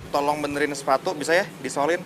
tolong benerin sepatu bisa ya, disolin.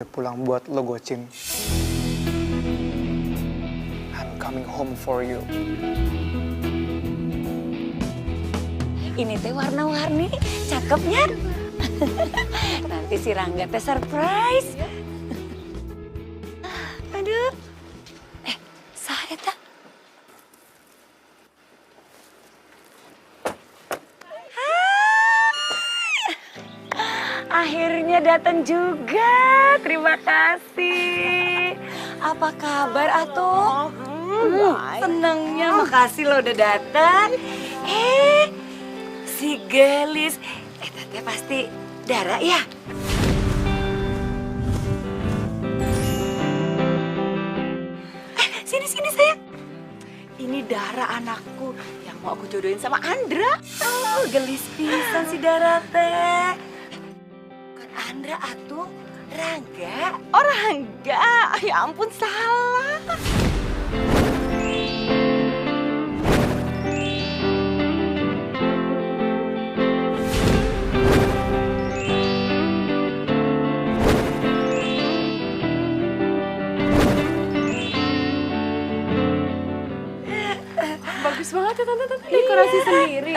Pulang buat lo, Gocin. I'm coming home for you. Ini teh warna-warni, cakepnya. Nanti si Rangga teh surprise. Aduh. Saha eta? Akhirnya datang juga. Terima kasih. Apa kabar atuh? Senangnya, makasih lo udah datang. Si Gelis, teh pasti Dara ya? Sini sayang. Ini Dara anakku yang mau aku jodohin sama Andra. Oh, gelis pisan si Dara teh. Bukan Andra atuh, Rangga. Oh Rangga, ya ampun salah. Bagus banget ya tante dekorasi sendiri.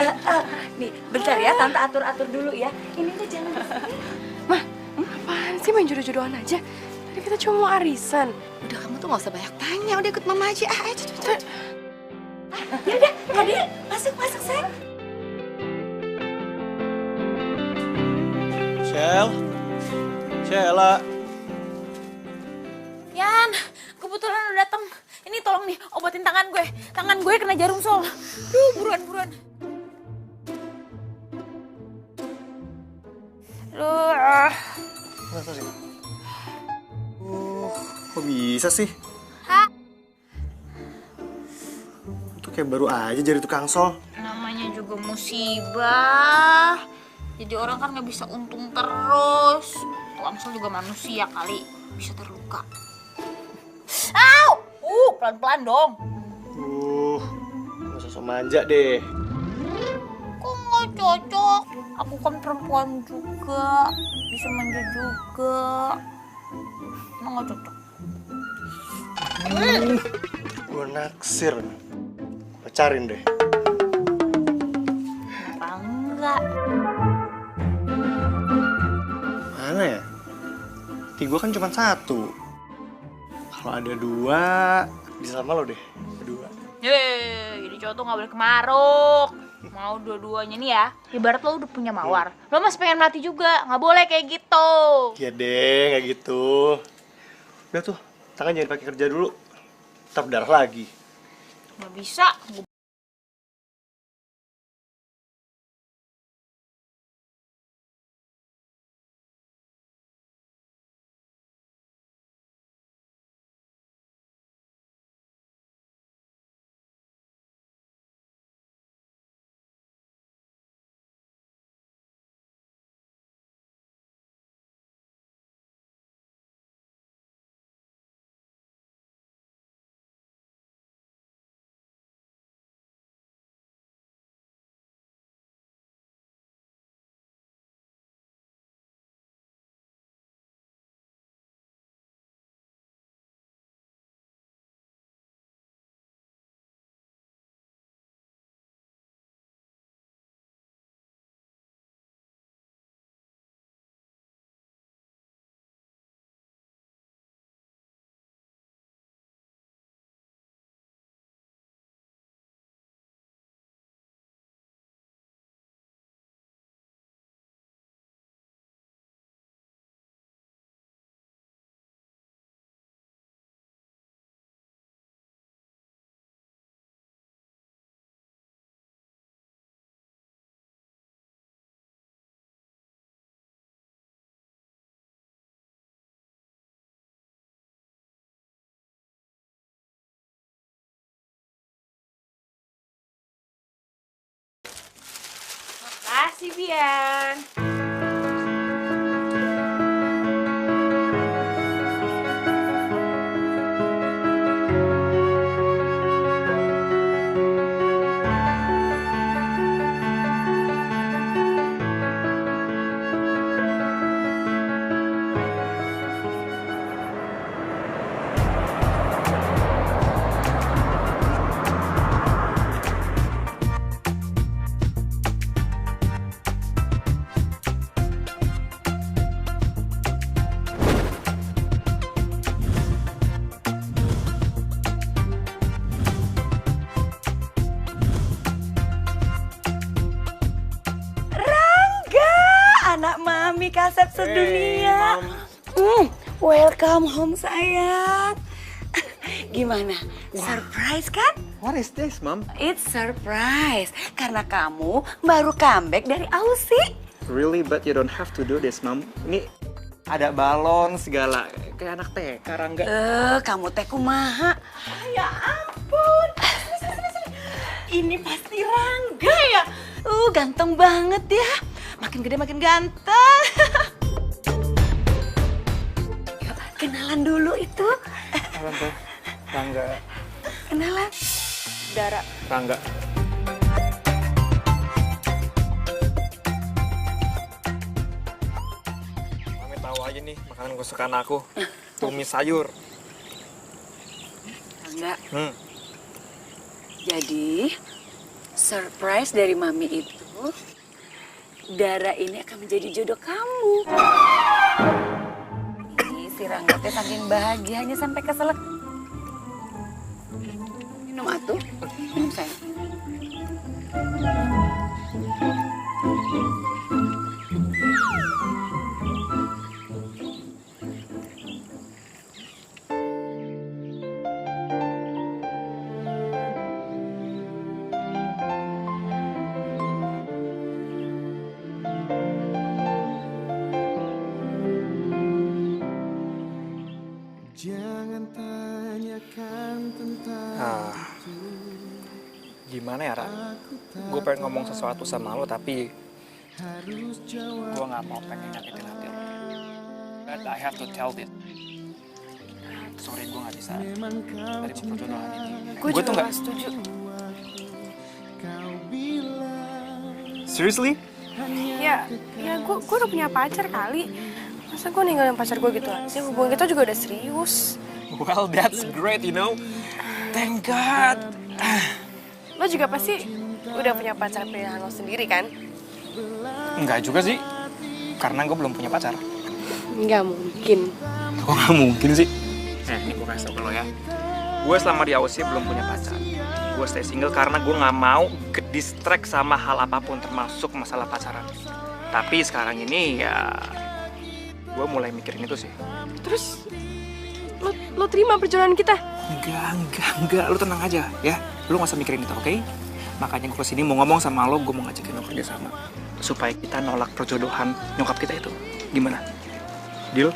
Nih, bentar ya, tante atur-atur dulu ya. Ini tuh jangan di sini. Mah, apaan sih main jodoh-jodohan aja? Tadi kita cuma mau arisan. Udah kamu tuh gak usah banyak tanya, udah ikut mama aja. Ayo cepet. Ya udah, Nadia, masuk sayang. Sheila. Yan, kebetulan udah datang. Ini tolong nih, obatin tangan gue. Tangan gue kena jarum sol. Duh, buruan. Duh. Kenapa sih? Kok bisa sih? Hah? Itu kayak baru aja jadi tukang sol. Namanya juga musibah. Jadi orang kan nggak bisa untung terus. Tukang sol juga manusia kali, bisa terluka. Au! Pelan-pelan dong. Gak usah so manja deh. Kok nggak cocok? Aku kan perempuan juga, bisa manja juga. Emang nggak cocok? Gue naksir. Pacarin deh. Kenapa enggak? Mana ya? Hati gue kan cuma satu. Kalau ada dua, bisa sama lo deh. Berdua. Jadi cowok tuh gak boleh kemaruk. Mau dua-duanya nih ya. Ibarat lo udah punya mawar. Lo masih pengen melatih juga. Gak boleh kayak gitu. Iya deh, kayak gitu. Udah tuh, tangan jangan pakai kerja dulu. Ntar berdarah lagi. Gak bisa. Makasih, Bian. Anak mami kasep sedunia. Welcome home sayang. Gimana? Surprise kan? What is this, Mom? It's surprise. Karena kamu baru comeback dari Aussie. Really, but you don't have to do this, Mom. Ini ada balon segala. Kayak anak TK, Rangga. Kamu teh kumaha? Ya ampun. Ini pasti Rangga ya. Ganteng banget ya. Makin gede makin ganteng. Yuk, kenalan dulu itu. Kenalan tuh. Rangga. Kenalan. Dara. Rangga. Mami tahu aja nih makanan kesukaan aku. Tumis sayur. Rangga. Jadi, surprise dari mami itu, Dara ini akan menjadi jodoh kamu. Ini si Rangga teh saking bahagianya sampai keselak. Minum atuh. Minum sayang. Gimana ya, Ra? Gue pengen ngomong sesuatu sama lo, tapi gue gak mau pengen nyakitin hati lo. But I have to tell this. Sorry, gue gak bisa dari perjodohan ini. Gue juga gak setuju. Seriously? Ya gue udah punya pacar kali. Masa gue ninggalin pacar gue gitu aja? Hubungan kita juga udah serius. Well, that's great, you know. Thank God. Lo juga pasti udah punya pacar pilihan lo sendiri kan? Enggak juga sih, karena gue belum punya pacar. Nggak mungkin. Kok nggak mungkin sih? Ini gue kasih tau ke lo ya. Gue selama di Aussie belum punya pacar. Gue stay single karena gue nggak mau ke-distract sama hal apapun, termasuk masalah pacaran. Tapi sekarang ini ya, gue mulai mikirin itu sih. Terus, lo terima perjalanan kita? Enggak. Lo tenang aja ya. Lo gak usah mikirin itu, oke? Makanya gue kesini mau ngomong sama lo, gue mau ngajakin lo kerja sama. Supaya kita nolak perjodohan nyokap kita itu. Gimana? Deal?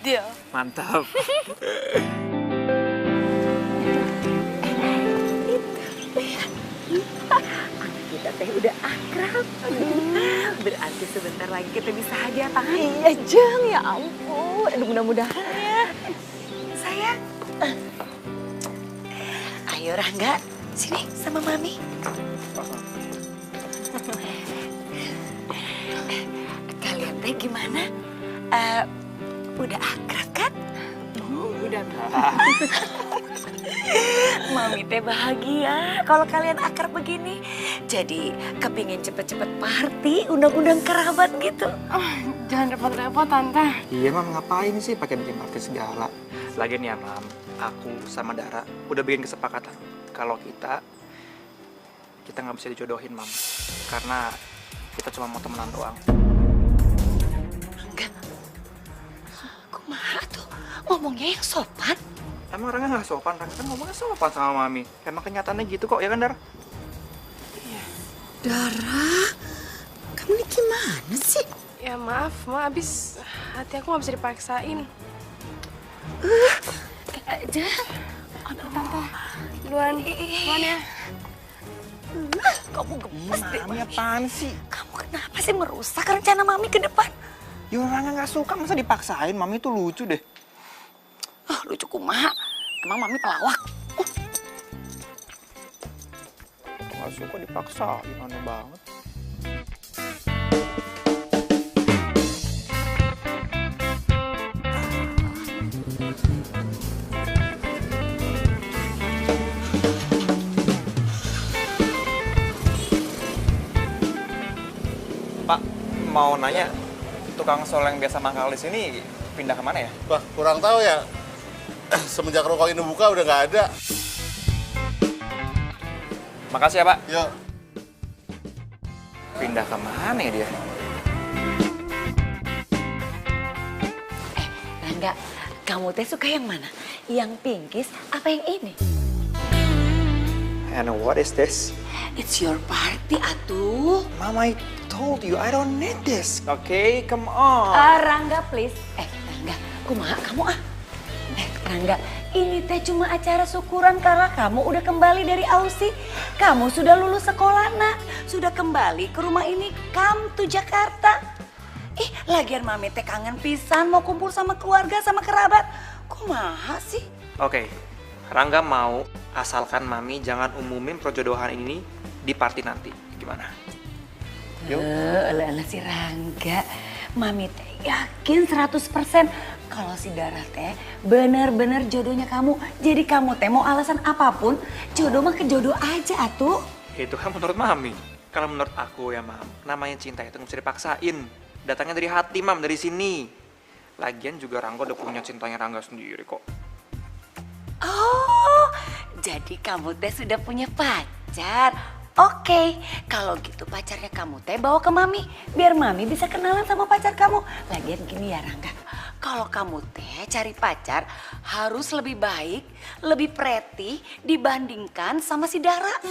Deal. Mantap. Kita teh udah akrab. Berarti sebentar lagi kita bisa hadiah tangan. Iya, Jeng. Ya ampun. Aduh, mudah-mudahan ya. Sayang. Ayo, Rangga. Sini sama Mami. Kalian teh gimana? Udah akrab kan? Udah. Mami teh bahagia kalau kalian akrab begini. Jadi kepingin cepet-cepet party, undang-undang kerabat gitu. Oh, jangan repot-repot, Tante. Iya, Mam, ngapain sih pakai bikin party segala? Lagian ya, Mam, aku sama Dara udah bikin kesepakatan kalau kita nggak bisa dijodohin, Mam. Karena kita cuma mau temenan doang. Enggak. Kumaha tuh? Ngomongnya yang sopan. Emang orangnya nggak sopan? Rangga kan ngomongnya sopan sama Mami. Emang kenyataannya gitu kok, ya kan, Dar? Dara, kamu ini gimana sih? Ya maaf, abis hati aku nggak bisa dipaksain. Aja. Tante, duluan ya. Kamu gemes deh. Mami apaan sih? Kamu kenapa sih merusak rencana Mami ke depan? Ya orang nggak suka, masa dipaksain? Mami tuh lucu deh. Ah, lucu kumaha. Emang Mami pelawak? Nggak suka dipaksain, aneh banget. Pak, mau nanya, tukang sol yang biasa mangkal di sini pindah kemana ya? Wah, kurang tahu ya. Semenjak rokok ini buka udah nggak ada. Makasih ya Pak. Yuk. Pindah kemana ya dia? Rangga, kamu teh suka yang mana? Yang pinkies apa yang ini? And what is this? It's your party, atuh. Mama, I told you I don't need this. Okay, come on. Rangga, please. Rangga, kumaha kamu ah? Rangga, ini teh cuma acara syukuran karena kamu udah kembali dari Aussie. Kamu sudah lulus sekolah, nak. Sudah kembali ke rumah ini, come to Jakarta. Lagian Mami teh kangen pisan mau kumpul sama keluarga, sama kerabat. Kumaha sih? Oke, Rangga mau asalkan Mami jangan umumin perjodohan ini di party nanti. Gimana? Yuk. Elah si Rangga. Mami teh yakin 100% kalau si Dara teh bener-bener jodohnya kamu. Jadi kamu teh mau alasan apapun, jodoh mah ke jodoh aja atuh. Itu kan menurut Mami. Kalau menurut aku ya Mam, namanya cinta itu nggak bisa dipaksain. Datangnya dari hati Mam, dari sini. Lagian juga Rangga udah punya cintanya Rangga sendiri kok. Oh, jadi kamu teh sudah punya pacar. Oke, kalau gitu pacarnya kamu teh bawa ke Mami. Biar Mami bisa kenalan sama pacar kamu. Lagian gini ya Rangga, kalau kamu teh cari pacar harus lebih baik, lebih pretty dibandingkan sama si Dara.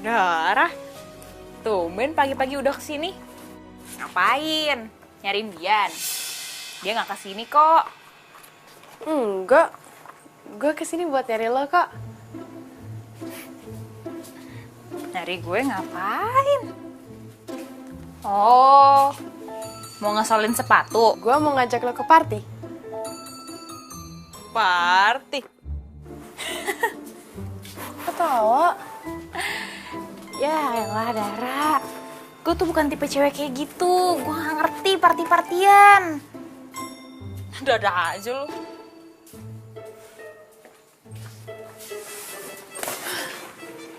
Dara, tumben pagi-pagi udah kesini. Ngapain? Nyariin Dian. Dia nggak kesini kok. Enggak. Gue kesini buat nyari lo kok. Nyari gue ngapain? Oh, mau ngesolin sepatu. Gue mau ngajak lo ke party. Party. Ketawa. Ya elah Dara, gue tuh bukan tipe cewek kayak gitu. Gue gak ngerti party-partian. Ada aja lu.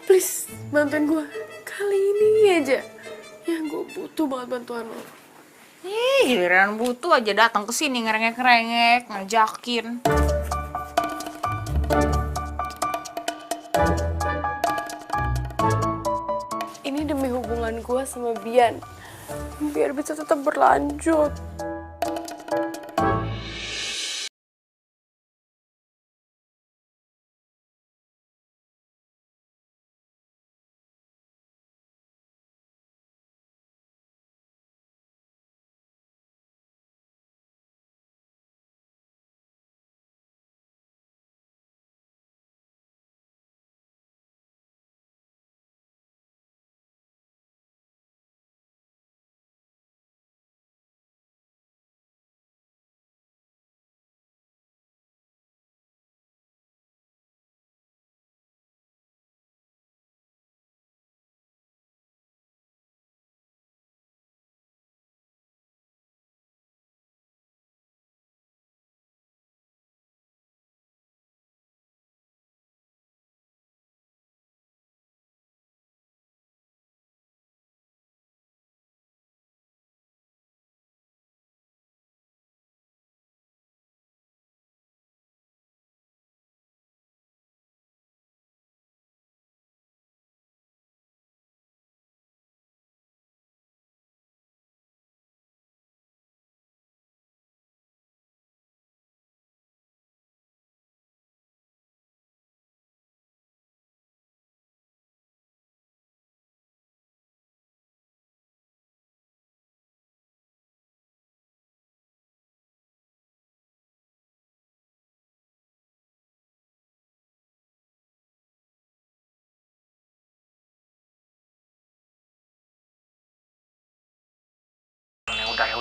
Please, bantuin gue. Kali ini aja. Ya, gue butuh banget bantuan lo. Giliran butuh aja datang ke sini ngerengek-ngerengek, ngajakin. Ini demi hubungan gue sama Bian. Biar bisa tetap berlanjut.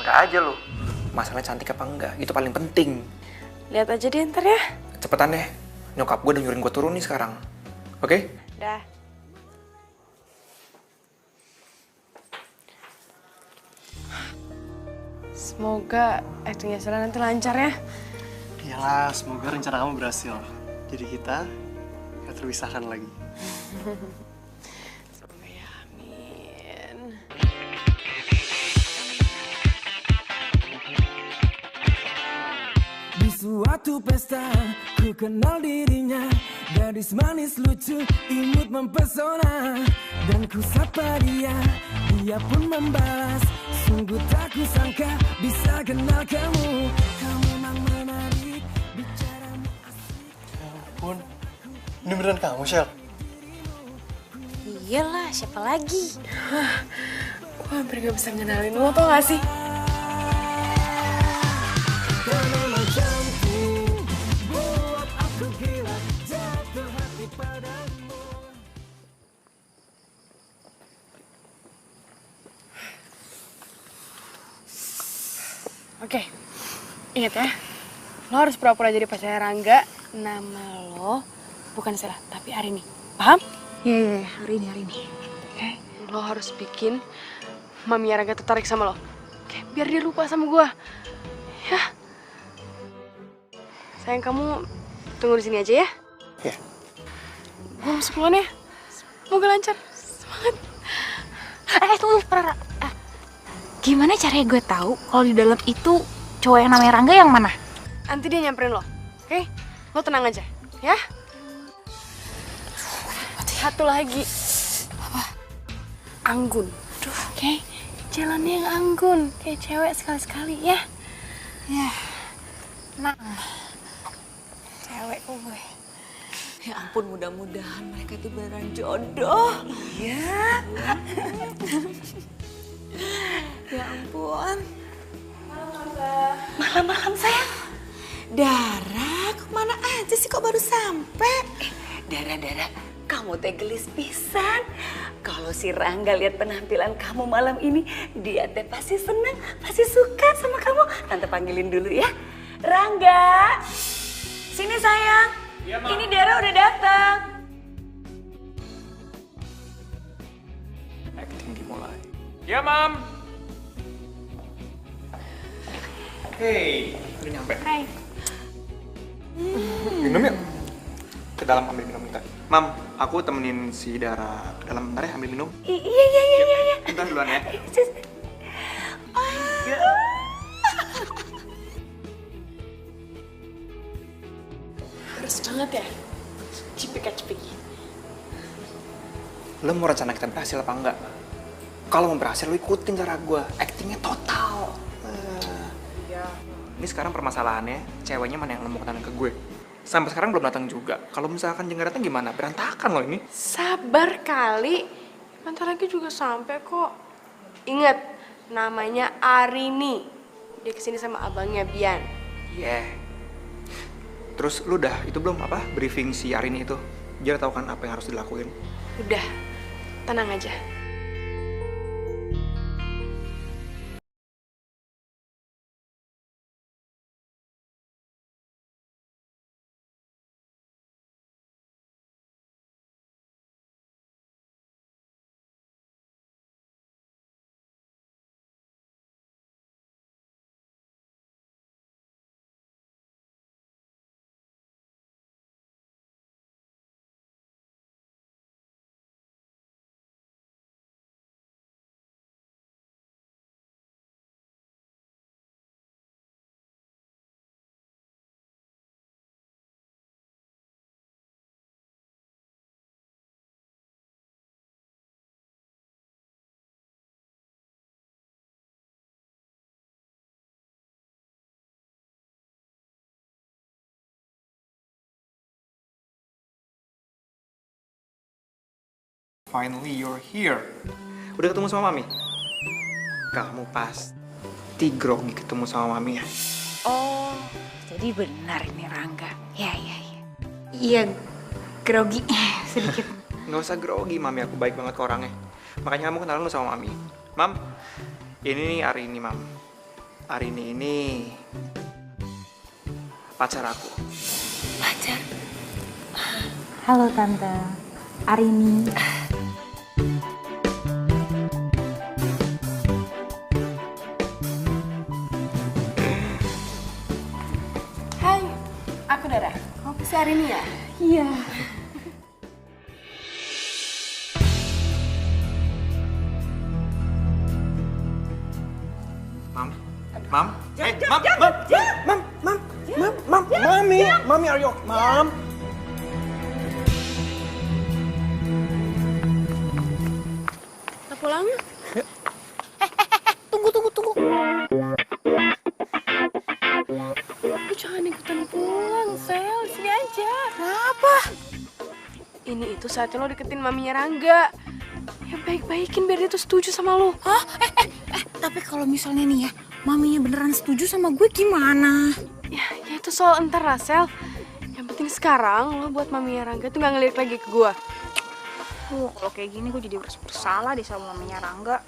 udah aja lo. Masalahnya cantik apa enggak, itu paling penting. Lihat aja deh ntar ya. Cepetan deh, nyokap gue udah nyuruhin gue turun nih sekarang. Oke? Dah. Semoga actingnya Sela nanti lancar ya. Iyalah, semoga rencana kamu berhasil. Jadi kita gak terpisahkan lagi. Semoga ya, amin. Di suatu pesta, ku kenal dirinya. Gadis manis lucu, imut mempesona. Dan ku sapa dia, dia pun membalas. Sungguh tak kusangka bisa kenal kamu. Kau memang menarik, bicaramu asik. Ya ampun, ini beneran kamu, Shell? Iyalah, siapa lagi? Gue hampir gak bisa ngenalin lo, tau gak sih? Kau memang cantik, buat aku gila, jatuh hati padamu. Oke, ingat ya. Lo harus pura-pura jadi pacarnya Rangga. Nama lo bukan Sela, tapi Arini. Paham? Iya, hari ini. Oke, lo harus bikin Mami Rangga tertarik sama lo. Oke, biar dia lupa sama gue. Ya. Sayang, kamu tunggu di sini aja ya. Iya. Gue masuk duluan ya. Semoga lancar. Semangat. Tunggu, Rara. Gimana caranya gue tahu kalau di dalam itu cowok yang namanya Rangga yang mana? Nanti dia nyamperin lo. Oke? Lo tenang aja. Ya? Satu lagi. Anggun. Oke? Jalannya yang anggun. Kayak cewek sekali-sekali ya. Ya, tenang. Cewek gue. Ya ampun, mudah-mudahan mereka itu beneran jodoh. Iya. Ya ampun. Malam-malam sayang. Dara, kemana aja sih kok baru sampai? Dara, kamu teh gelis pisan. Kalau si Rangga lihat penampilan kamu malam ini, dia teh pasti senang, pasti suka sama kamu. Tante panggilin dulu ya. Rangga, sini sayang. Ya, ini Dara udah datang. Acting dimulai. Ya, Mam. Hey, udah nyampe. Hai. Minum yuk. Ke dalam ambil minum bentar. Mam, aku temenin si Dara ke dalam bentar ya, ambil minum. Iya. Bentar duluan ya. Harus banget ya. Cipika-cipiki. Lo mau rencana kita berhasil apa enggak? Kalau mau berhasil, lo ikutin cara gue. Actingnya total. Ini sekarang permasalahannya, ceweknya mana yang nemu ke gue. Sampai sekarang belum datang juga. Kalau misalkan dia nggak datang gimana? Berantakan loh ini. Sabar kali. Bentar lagi juga sampai kok. Ingat, namanya Arini. Dia kesini sama abangnya Bian. Yeah. Terus lu udah itu belum apa briefing si Arini itu? Biar tahu kan apa yang harus dilakuin. Udah, tenang aja. Finally you're here. Udah ketemu sama Mami? Kamu pasti grogi ketemu sama Mami ya? Oh, jadi benar ini Rangga. Ya. Iya, grogi sedikit. Nggak usah grogi, Mami aku baik banget ke orangnya. Makanya kamu kenalan lu sama Mami. Mam, ini nih Arini, Mam. Arini ini pacar aku. Pacar? Halo Tante, Arini. Hai, aku Dara. Kamu si Arini ya? Iya. Mam, Mami, are you okay? Mam. Kita pulang yuk. Tunggu. Lu jangan ikutan pulang, Sel. Sini aja. Kenapa? Ini itu saatnya lo deketin maminya Rangga. Ya baik-baikin biar dia tuh setuju sama lo. Hah? Tapi kalau misalnya nih ya, maminya beneran setuju sama gue gimana? Ya itu soal entar lah, Sel. Yang penting sekarang lo buat maminya Rangga tuh gak ngelirik lagi ke gue. Kalau kayak gini gue jadi bersalah deh sama maminya Rangga.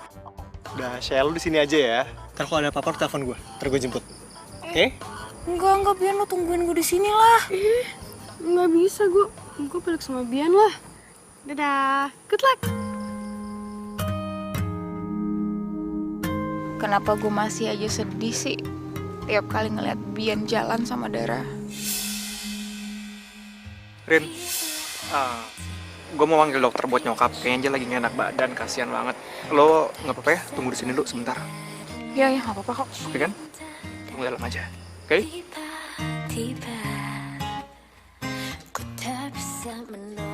Udah, Shell, lu di sini aja ya. Ntar kalau ada apa-apa lu telepon gue. Ntar gue jemput. Oke? Enggak, biar lo tungguin gue di sini lah. Nggak bisa, gue balik sama Bian lah. Dadah, good luck. Kenapa gue masih aja sedih sih tiap kali ngeliat Bian jalan sama Dara? Rin, gue mau panggil dokter buat nyokap. Kayaknya dia lagi gak enak badan, kasihan banget. Lo nggak apa-apa ya? Tunggu di sini dulu sebentar. Ya nggak apa-apa kok. Oke kan? Tunggu dalam aja. Oke? Tiba-tiba ku tak bisa menolak.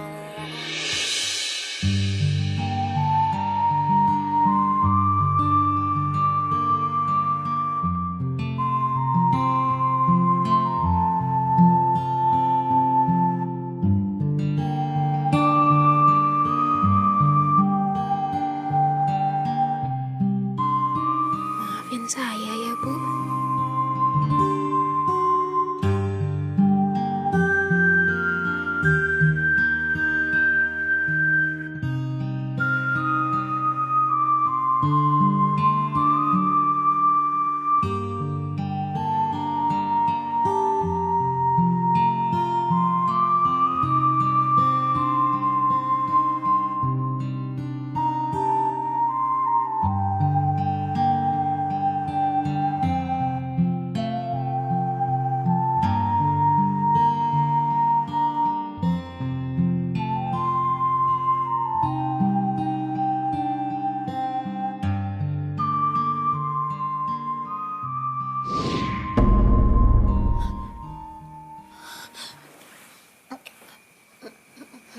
Maafin saya ya, Bu.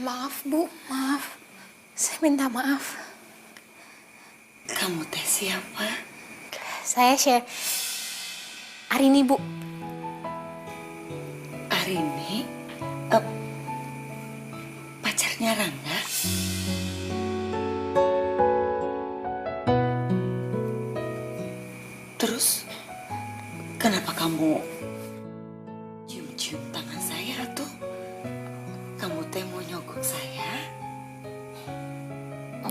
Maaf, Bu. Maaf. Saya minta maaf. Kamu teh siapa? Saya Arini, Bu. Arini? Pacarnya Rangga? Terus, kenapa kamu cium-cium tangan saya tuh? Kamu teh mau nyogok saya?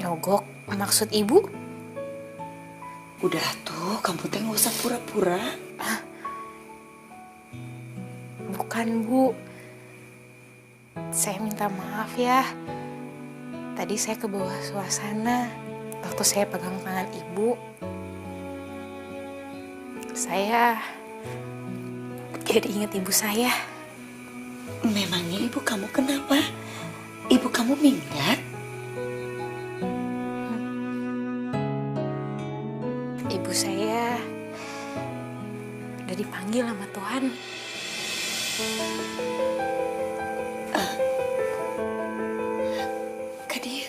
Nyogok? Maksud Ibu? Udah tuh, kamu teh nggak usah pura-pura. Bukan, Bu. Saya minta maaf ya. Tadi saya ke bawah suasana waktu saya pegang tangan Ibu. Saya jadi ingat ibu saya. Memangnya ibu kamu kenapa? Ibu kamu minggat? Ibu saya udah dipanggil sama Tuhan. Ke dia.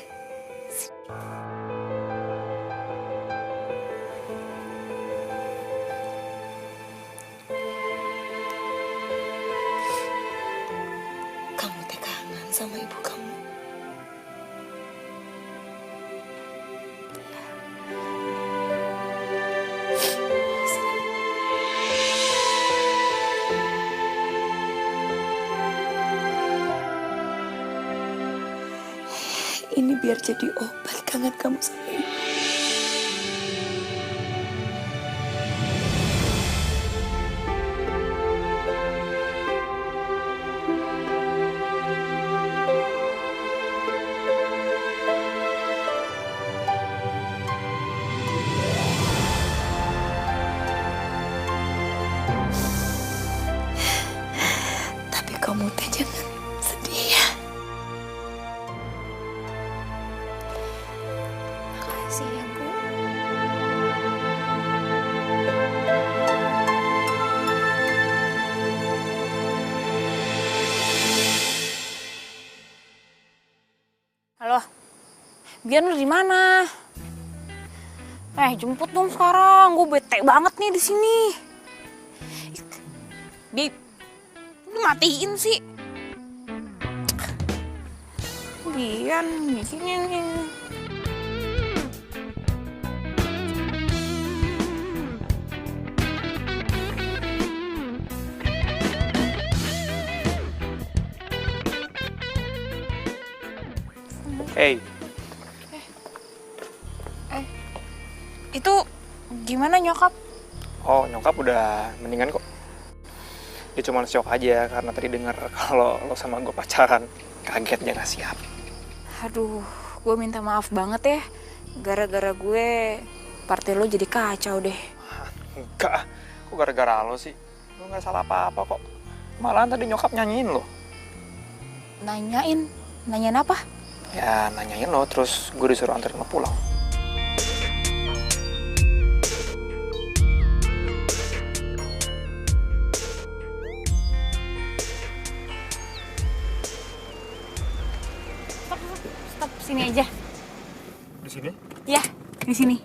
Kamu teh kangen sama ibu kamu. Ini biar jadi obat kangen kamu sama ibu. Makasih ya, Bu. Halo, Bian lu di mana? Jemput dong sekarang. Gue bete banget nih di sini. Bib, lu matiin sih. Bian, gini nih. Hey, Itu gimana nyokap? oh nyokap udah mendingan kok. Dia cuma shock aja karena tadi dengar kalau lo sama gue pacaran. Kaget dia nggak siap. Aduh, gue minta maaf banget ya. Gara-gara gue, partai lo jadi kacau deh. Enggak, kok gara-gara lo sih? Lo nggak salah apa-apa kok. Malahan tadi nyokap nyanyiin lo. Nanyain? Nanyain apa? Ya nanyain lo, terus gue disuruh anterin lo pulang. Stop, sini aja. Di sini? Ya, di sini.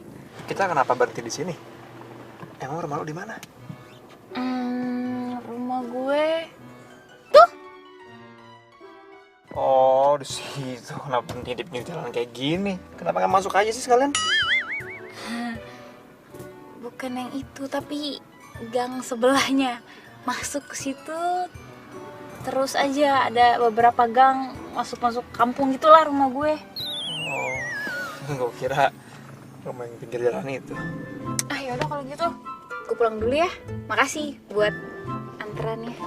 Kita kenapa berhenti di sini? Emang rumah lo di mana? Rumah gue. Oh, di situ. Kenapa berhenti di pinggir jalan kayak gini? Kenapa nggak masuk aja sih sekalian? Bukan yang itu, tapi gang sebelahnya. Masuk ke situ, terus aja ada beberapa gang masuk-masuk kampung gitulah rumah gue. Oh, gue kira rumah yang pinggir jalan itu. Yaudah kalau gitu, gue pulang dulu ya. Makasih buat anterannya.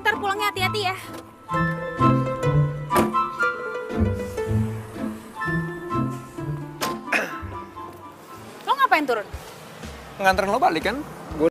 Ntar pulangnya hati-hati ya. Lo ngapain turun? Nganterin lo balik kan? Gue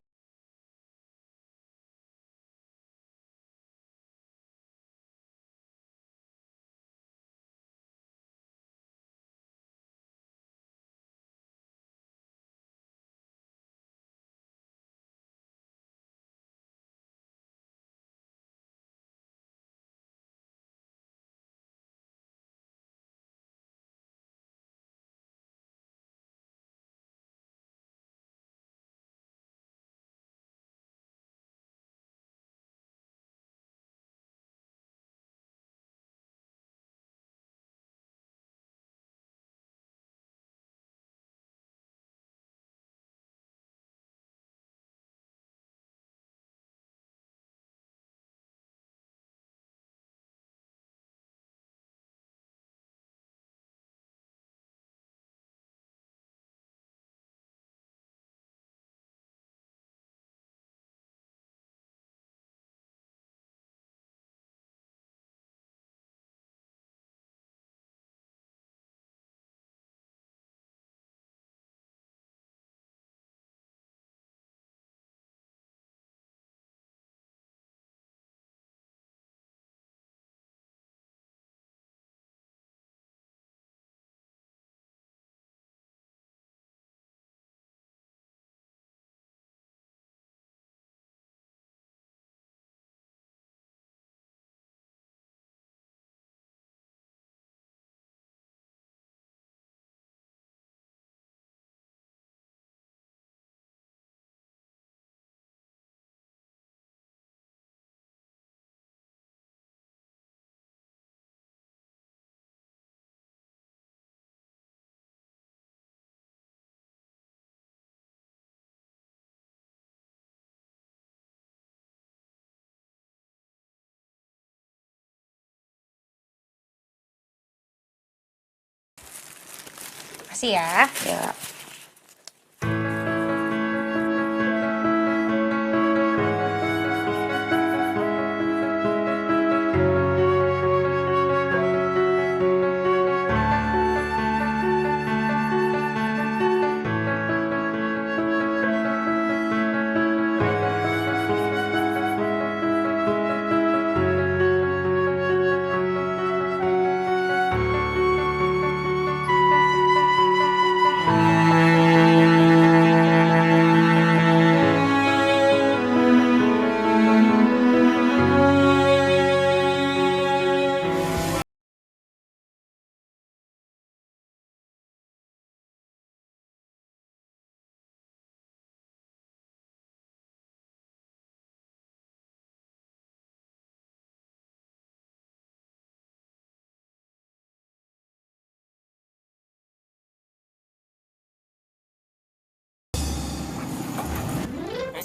Makasih ya. ya.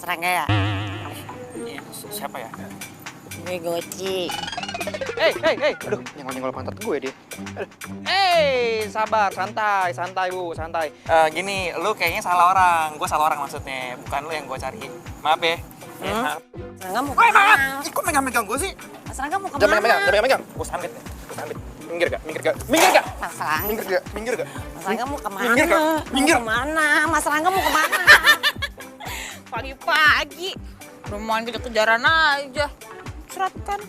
Rangga ya? Iya, siapa ya? Gue Goci. Hei, aduh, nyenggol-nyenggol pantat gue dia. Aduh. Sabar, santai Bu, santai. Gini, lu kayaknya salah orang, gue salah orang maksudnya, bukan lu yang gue cari. Maaf ya. Ya, maaf. Rangga mau kemana? Kok megang-megang gue sih? Mas Rangga mau Jangan kemana? megang. Gue sambit nih, Minggir gak? Mas Rangga. Minggir gak? Mas Rangga mau kemana? Minggir gak? Minggir. Mau kemana? Mas Rangga mau kemana? Pagi-pagi. Udah main kejar-kejaran aja. Surat kan.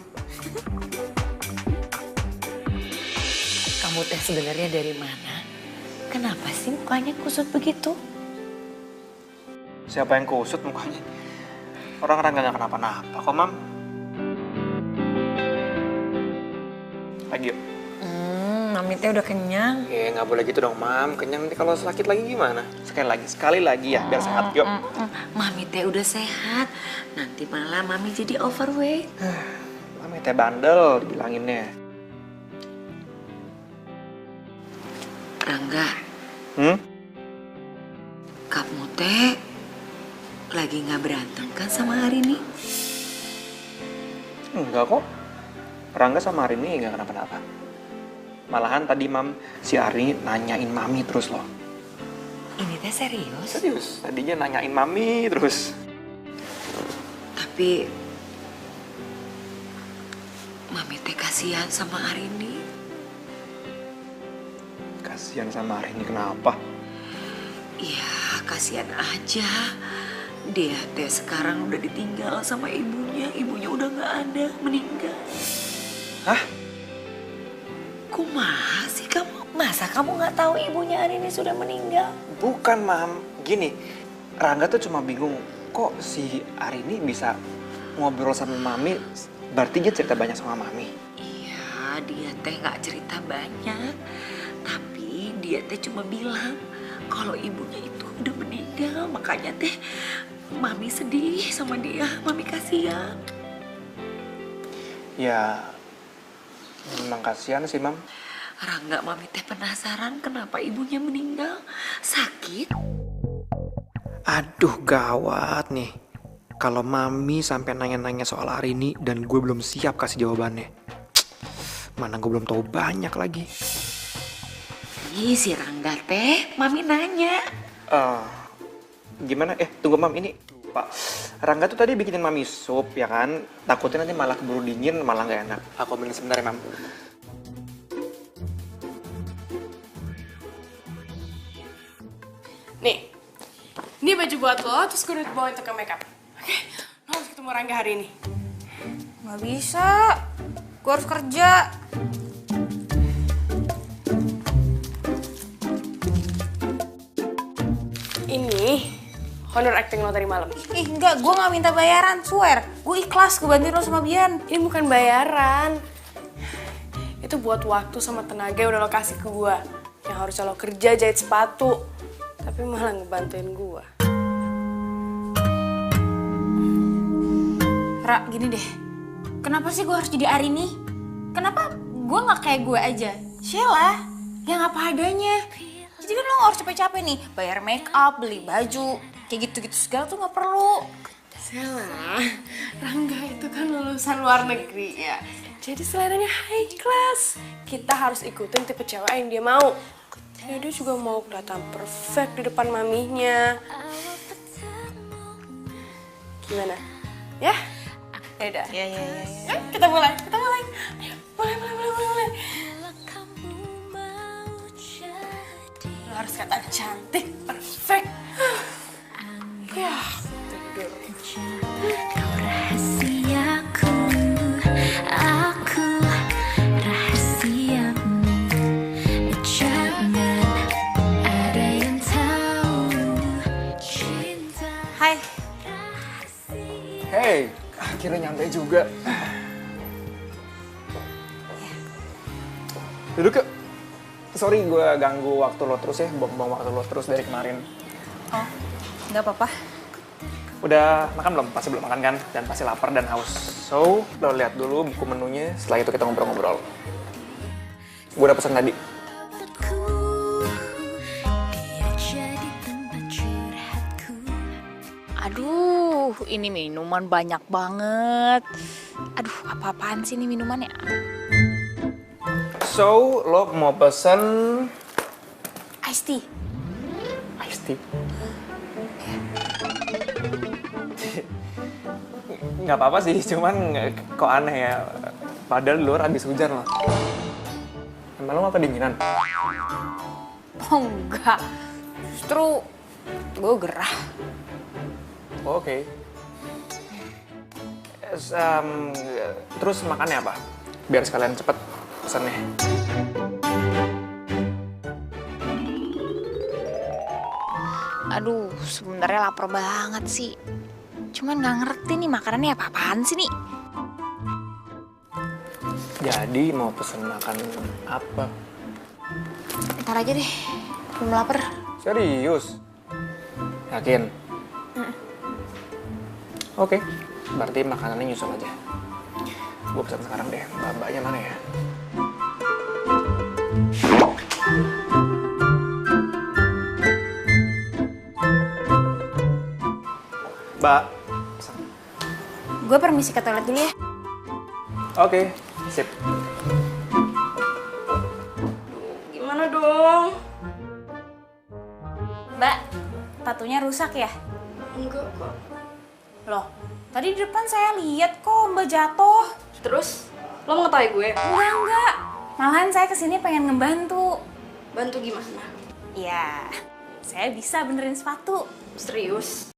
Kamu teh sebenarnya dari mana? Kenapa sih mukanya kusut begitu? Siapa yang kusut mukanya? Orang Rangga gak kenapa-napa kok, Mam. Lagi yuk. Mami teh udah kenyang. Nggak boleh gitu dong, Mam. Kenyang nanti kalau sakit lagi gimana? Sekali lagi ya, biar sehat. Yuk. Mami teh udah sehat. Nanti malah Mami jadi overweight. Mami teh bandel, dibilanginnya. Rangga, kamu teh lagi nggak berantem kan sama Arini? Enggak kok. Rangga sama Arini nggak kenapa-napa. Malahan tadi, Mam, si Arini nanyain Mami terus loh. Ini teh serius? Serius, tadinya nanyain Mami terus. Tapi Mami teh kasihan sama Arini. Kasihan sama Arini kenapa? Ya kasihan aja. Dia teh sekarang udah ditinggal sama ibunya. Ibunya udah nggak ada, meninggal. Hah? Kumaha sih kamu? Masa kamu nggak tahu ibunya Arini sudah meninggal? Bukan, Mam. Gini, Rangga tuh cuma bingung. Kok si Arini bisa ngobrol sama Mami, berarti dia cerita banyak sama Mami. Iya, dia teh nggak cerita banyak. Tapi dia teh cuma bilang kalau ibunya itu udah meninggal. Makanya teh Mami sedih sama dia. Mami kasihan. Ya, memang kasihan sih, Mam. Rangga, Mami teh penasaran kenapa ibunya meninggal. Sakit? Aduh, gawat nih. Kalau Mami sampai nanya-nanya soal Arini dan gue belum siap kasih jawabannya. Mana gue belum tahu banyak lagi. Ih, si Rangga teh, Mami nanya. Gimana? Tunggu, Mam, ini Pak. Rangga tuh tadi bikinin Mami sup, ya kan? Takutnya nanti malah keburu dingin, malah nggak enak. Aku ambilin sebentar ya, Mam. Nih, ini baju buat lo, terus gue udah bawa itu ke makeup. Oke, lo harus ketemu Rangga hari ini. Nggak bisa. Gue harus kerja. Ini honor acting lo tadi malam. Ih, enggak. Gue nggak minta bayaran. Swear. Gue ikhlas kebantuin lo sama Bian. Ini bukan bayaran. Itu buat waktu sama tenaga yang udah lo kasih ke gue. Yang harusnya lo kerja jahit sepatu. Tapi malah ngebantuin gue. Ra, gini deh. Kenapa sih gue harus jadi Arini? Kenapa gue nggak kayak gue aja? Sheila, yang apa adanya. Jadi kan lo nggak harus capek-capek nih. Bayar make up, beli baju. Kayak gitu-gitu segala tuh nggak perlu. Salah, Rangga itu kan lulusan luar negeri ya. Jadi seleranya high class. Kita harus ikutin tipe cewek yang dia mau. Ya dia juga mau kelihatan perfect di depan maminya. Gimana? Ya? Yaudah. Ya. Kita mulai. Ayo, mulai. Lo harus kata cantik, perfect. Ya, tidur. Kau rahasiaku, aku rahasiamu. Jangan ada yang tahu cinta. Hai. Hey, akhirnya nyampe juga. Duduk yuk. Sorry gue ganggu waktu lo terus ya, buang waktu lo terus dari kemarin. Oh, nggak apa-apa. Udah makan belum? Pasti belum makan kan? Dan pasti lapar dan haus. So, lo lihat dulu buku menunya, setelah itu kita ngobrol-ngobrol. Gue udah pesan tadi. Dia jadi tempat curhatku. Aduh, Aduh, ini minuman banyak banget. Aduh, apa-apaan sih ini minumannya? So, lo mau pesen Iced tea. iced tea? Nggak apa-apa sih, cuman kok aneh ya. Padahal di luar habis hujan loh. Emang lo nggak kedinginan? Oh enggak, justru gue gerah. Oke. Terus makannya apa? Biar sekalian cepet pesannya. Aduh, sebenarnya lapar banget sih. Cuman nggak ngerti nih makanannya apa-apaan sih nih. Jadi mau pesen makan apa? Ntar aja deh, belum lapar. Serius? Yakin? Oke, berarti makanannya nyusul aja. Gue pesan sekarang deh, mbak-mbaknya mana ya? Mbak, pesan. Gue permisi ke toilet dulu ya. Oke, sip. Gimana dong? Mbak, sepatunya rusak ya? Enggak kok. Loh, tadi di depan saya lihat kok Mbak jatuh. Terus, lo mengetahui gue? Enggak. Malahan saya kesini pengen ngebantu. Bantu gimana? Ya, saya bisa benerin sepatu. Serius?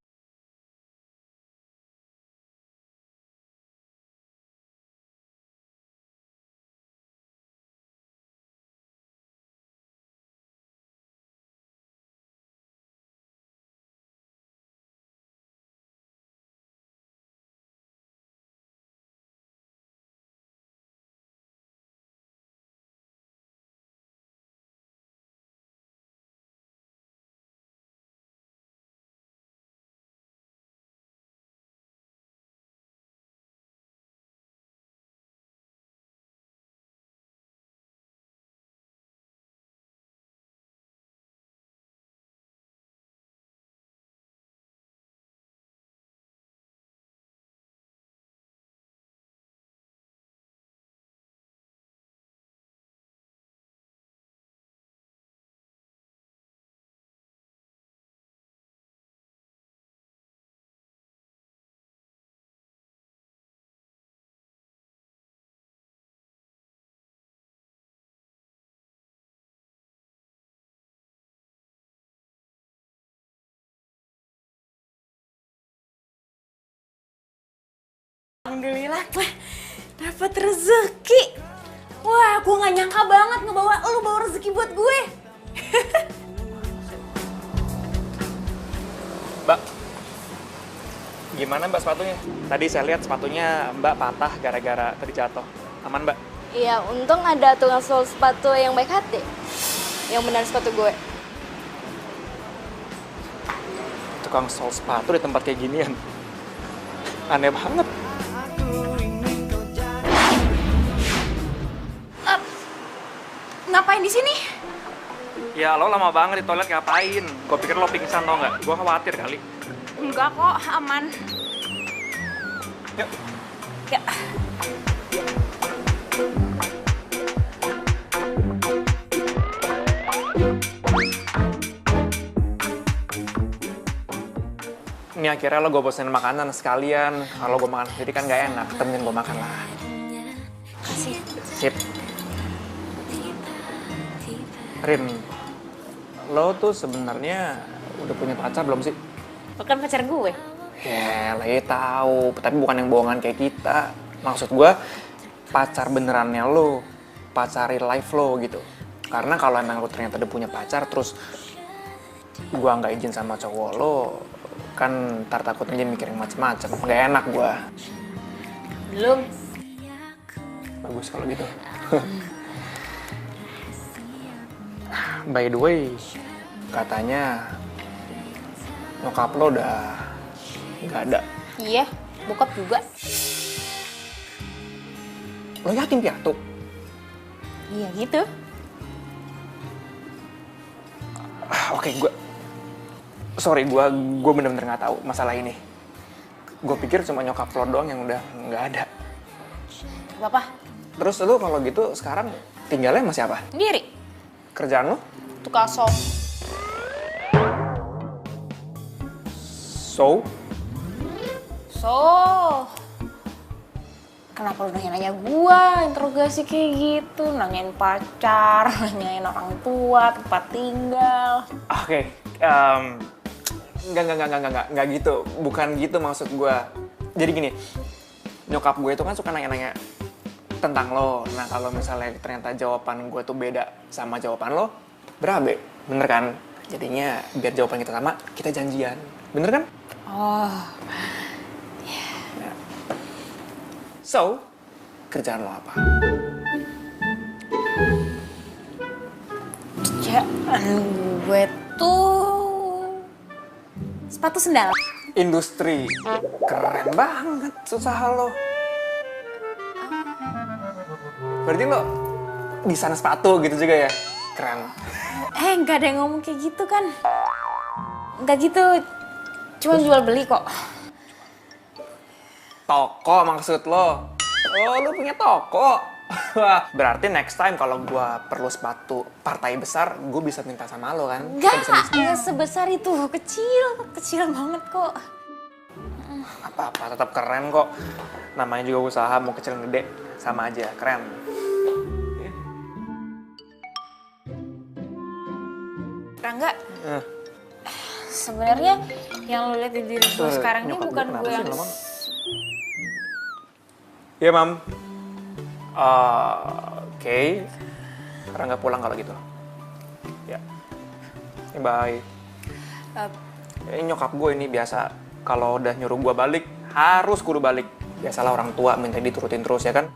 Alhamdulillah gue dapat rezeki. Wah, gue nggak nyangka banget ngebawa lu bawa rezeki buat gue. Mbak, gimana Mbak sepatunya? Tadi saya lihat sepatunya Mbak patah gara-gara tadi jatuh. Aman Mbak? Iya, untung ada tukang sol sepatu yang baik hati. Yang benar sepatu gue. Tukang sol sepatu di tempat kayak ginian. Aneh banget. Ngapain di sini? Ya lo lama banget di toilet ngapain? Gue pikir lo pingsan tau nggak? Gue khawatir kali. Enggak kok, aman. Yuk. Ya. Ini akhirnya lo gue pesenin makanan sekalian. Kalau gue makan sendiri kan nggak enak. Temenin gue makan lah. Kasih. Sip. Rin, lo tuh sebenarnya udah punya pacar belum sih? Lo kan pacar gue. Ya, lah ya tahu, tapi bukan yang bohongan kayak kita. Maksud gue pacar benerannya lo, pacar real life lo gitu. Karena kalau emang lo ternyata udah punya pacar, terus gue nggak izin sama cowok lo, kan ntar takutnya dia mikir yang macem-macem. Nggak enak gue. Belum. Bagus kalau gitu. By the way, katanya nyokap lo udah nggak ada. Iya, bokap juga. Lo yatim piatu? Iya gitu. Oke, gue sorry, gue bener-bener nggak tahu masalah ini. Gue pikir cuma nyokap lo doang yang udah nggak ada. Gak apa-apa. Terus lu kalau gitu sekarang tinggalnya sama siapa? Sendiri. Kerjaan lu? Tukang sop. So? Kenapa lu nanya-nanya gua, interogasi kayak gitu, nanyain pacar, nanyain orang tua, tempat tinggal. Oke, enggak gitu, bukan gitu maksud gua. Jadi gini, nyokap gue itu kan suka nanya-nanya tentang lo. Nah kalau misalnya ternyata jawaban gue tuh beda sama jawaban lo, berabe, bener kan? Jadinya biar jawaban kita sama, kita janjian, bener kan? Oh. So, kerjaan lo apa? Kerjaan gue tuh sepatu sendal. Industri. Keren banget usaha lo. Berarti lo desain sepatu gitu juga ya? Keren. Nggak ada yang ngomong kayak gitu kan. Nggak gitu, cuma jual beli kok. Toko maksud lo? Oh, lo punya toko? Wah, berarti next time kalau gue perlu sepatu partai besar, gue bisa minta sama lo kan? Nggak sebesar itu, kecil banget kok. Apa-apa, tetap keren kok. Namanya juga usaha, mau kecil gede, sama aja, keren. Rangga, sebenarnya yang lo lihat di diri gue sekarang ini bukan gue yang... Iya, Mam. Oke. Rangga pulang kalau gitu. Ya. Bye. Ini nyokap gue ini biasa. Kalau udah nyuruh gue balik, harus kudu balik. Biasalah orang tua minta diturutin terus ya kan.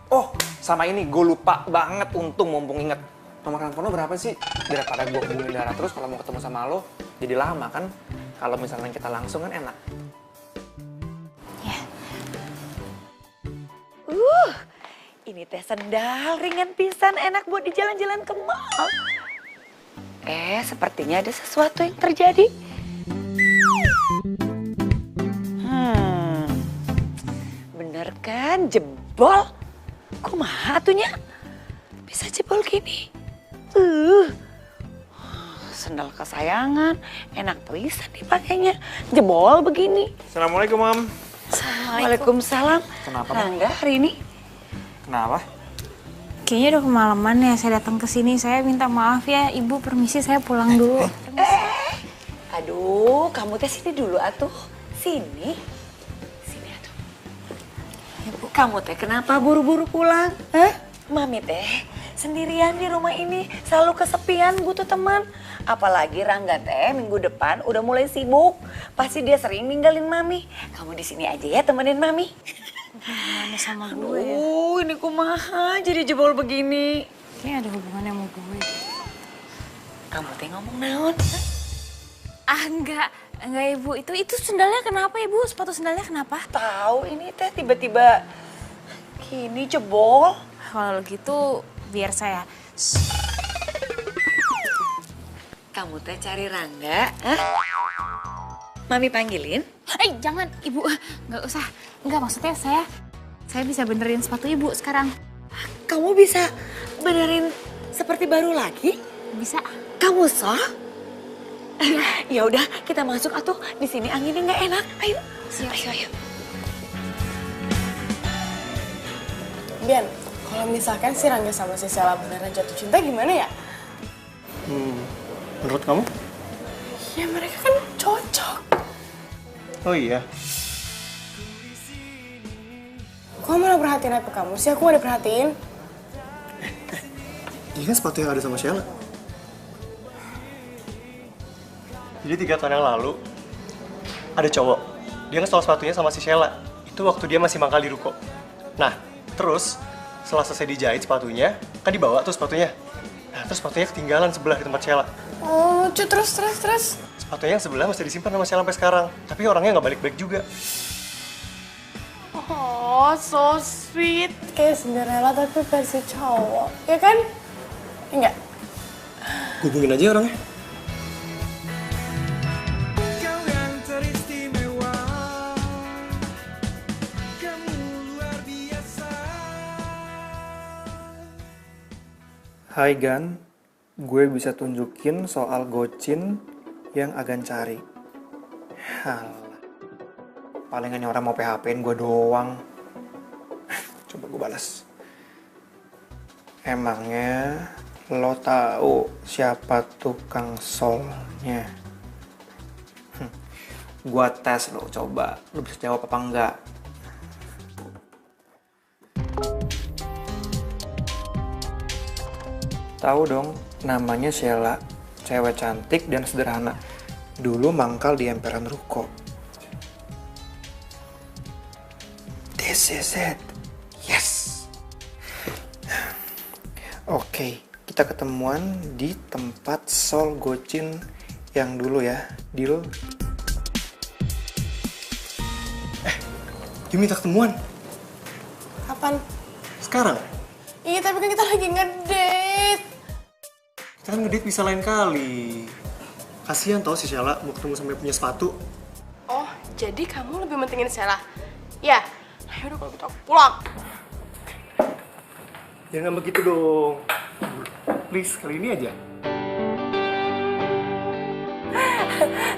Oh, sama ini gue lupa banget, untung mumpung inget. Nomor handphone lo berapa sih? Daripada gue hubungin Dara terus kalau mau ketemu sama lo, jadi lama kan. Kalau misalnya kita langsung kan enak. Ini teh sendal ringan pisan, enak buat di jalan-jalan ke mall. Sepertinya ada sesuatu yang terjadi. Bener kan, jebol? Kumaha atunya? Bisa jebol gini? Sendal kesayangan, enak pisan dipakainya. Jebol begini. Assalamualaikum, Mam. Waalaikumsalam. Kenapa, Mam? Rangga hari ini? Kenapa? Kayaknya udah kemalaman ya saya datang ke sini. Saya minta maaf ya, Ibu permisi saya pulang dulu. Aduh, kamu teh sini dulu atuh. Sini atuh. Ibu, kamu teh kenapa buru-buru pulang? Mami teh sendirian di rumah ini, selalu kesepian, butuh teman. Apalagi Rangga teh minggu depan udah mulai sibuk. Pasti dia sering ninggalin Mami. Kamu di sini aja ya temenin Mami. Gimana sama gue ya? Ini kumaha jadi jebol begini. Kayaknya ada hubungannya sama gue. Kamu teh ngomong naon? Enggak Ibu. Itu sendalnya kenapa Ibu? Sepatu sendalnya kenapa? Tahu ini teh tiba-tiba gini jebol. Kalau gitu biar saya. Kamu teh cari Rangga, Mami panggilin? Jangan Ibu, nggak usah. Nggak, maksudnya saya bisa benerin sepatu Ibu sekarang. Kamu bisa benerin seperti baru lagi? Bisa. Kamu sah? Ya udah, kita masuk atuh. Di sini anginnya nggak enak. Ayo. Ayo. Bian, kalau misalkan si Rangga sama si Sela beneran jatuh cinta gimana ya? Menurut kamu? Ya mereka kan cocok. Oh iya. Kok malah perhatiin apa kamu sih? Aku gak diperhatiin. Ini kan sepatu yang ada sama Sheila. Jadi 3 tahun yang lalu, ada cowok. Dia nge-stole sepatunya sama si Sheila. Itu waktu dia masih mangkal di ruko. Nah, terus setelah selesai dijahit sepatunya, kan dibawa tuh sepatunya. Nah, terus sepatunya ketinggalan sebelah di tempat Sheila. Oh, lucu, terus. Sepatunya yang sebelah masih disimpan sama Sheila sampai sekarang. Tapi orangnya nggak balik-balik juga. Oh, so sweet. Kayak Cinderella tapi versi cowok. Ya kan? Enggak? Hubungin aja orangnya. Hai Gan, gue bisa tunjukin soal gocin yang Agan cari. Halah, palingan orang mau PHP-in gue doang. Coba gue balas. Emangnya lo tahu siapa tukang solnya? Gua tes lo, coba lo bisa jawab apa enggak? Tahu dong, namanya Sheila, cewek cantik dan sederhana. Dulu mangkal di emperan ruko. This is it. Yes. Oke, kita ketemuan di tempat sol gocin yang dulu ya, deal. Dia minta ketemuan. Kapan? Sekarang? Iya, tapi kan kita lagi ngedate. Kita kan ngedate bisa lain kali. Kasian tau si Sheila mau ketemu sampai punya sepatu. Oh, jadi kamu lebih mentingin Sheila? Ya, yaudah kalau kita pulang. Jangan begitu dong. Please, kali ini aja.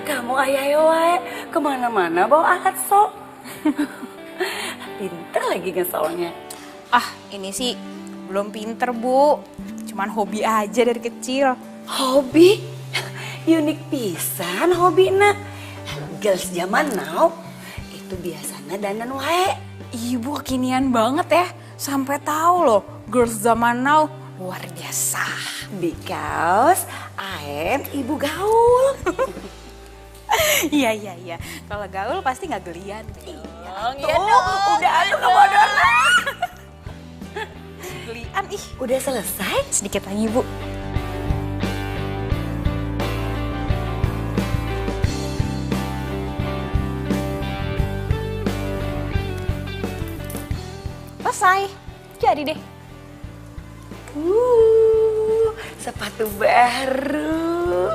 Kamu ayo wae kemana-mana bawa alat sol. Pinter lagi ngesolnya. Ah, ini sih belum pinter, Bu. Cuman hobi aja dari kecil. Hobi? Unik pisan hobi nak. Girls zaman now itu biasanya dandan wae. Ibu kekinian banget ya. Sampai tahu loh, girls zaman now luar biasa. Because I am ibu gaul. Iya. Kalau gaul pasti nggak gelian. Iya dong, udah aduh kebodohan. Gelian ih. Udah selesai? Sedikit lagi, Bu. Selesai. Jadi deh. Sepatu baru.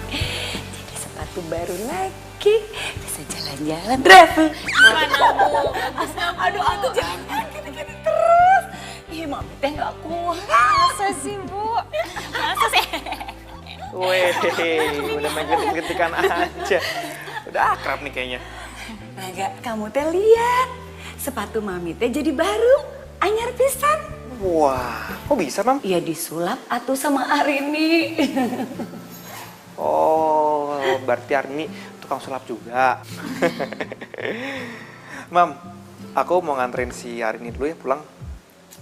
Jadi sepatu baru lagi. Bisa jalan-jalan travel. Gimana, Bu? Aduh, jangan gini-gini terus. Ih, mami teh gak kuat. Masa sih, Bu? Masa sih? Weh, udah main getik-getikan aja. Udah akrab nih kayaknya. Naga, kamu teh lihat. Sepatu mami teh jadi baru. Anyar pisan. Wah, kok bisa, Mam? Ya disulap atuh sama Arini. Oh, berarti Arini tukang sulap juga. Mam, aku mau nganterin si Arini dulu ya pulang.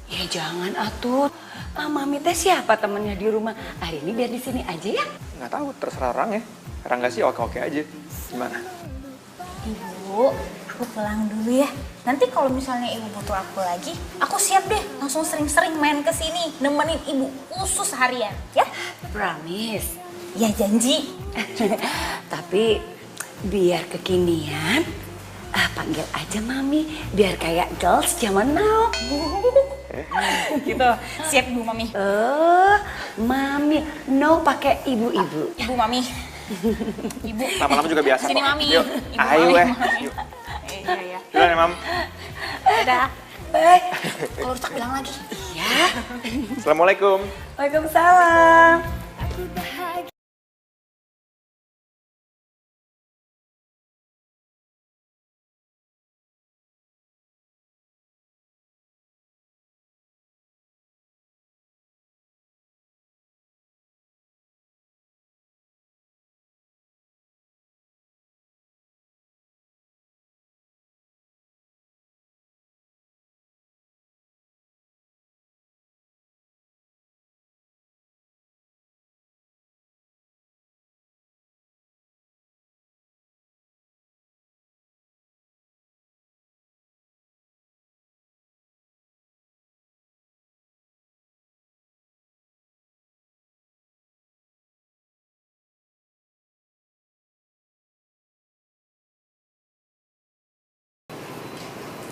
Ya jangan atuh. Mami teh siapa temennya di rumah? Arini biar di sini aja ya. Nggak tahu, terserah orang ya. Rangga sih oke-oke aja. Gimana? Ibu, aku pulang dulu ya. Nanti kalau misalnya ibu butuh aku lagi, aku siap deh langsung sering-sering main ke sini nemenin ibu khusus harian, ya? Promise. Ya janji. Tapi biar kekinian, panggil aja mami. Biar kayak girls zaman now. Gitu, siap Bu Mami. Mami, no pakai ibu-ibu. Ibu Mami. Ibu. Lama-lama juga biasa. Sini kok. Mami. Yuk, Ibu ayo Mami. Yuk. Iya. Duluan ya, Mam. Dadah. Baik. Kalau rusak bilang lagi. Ya. Assalamualaikum. Waalaikumsalam.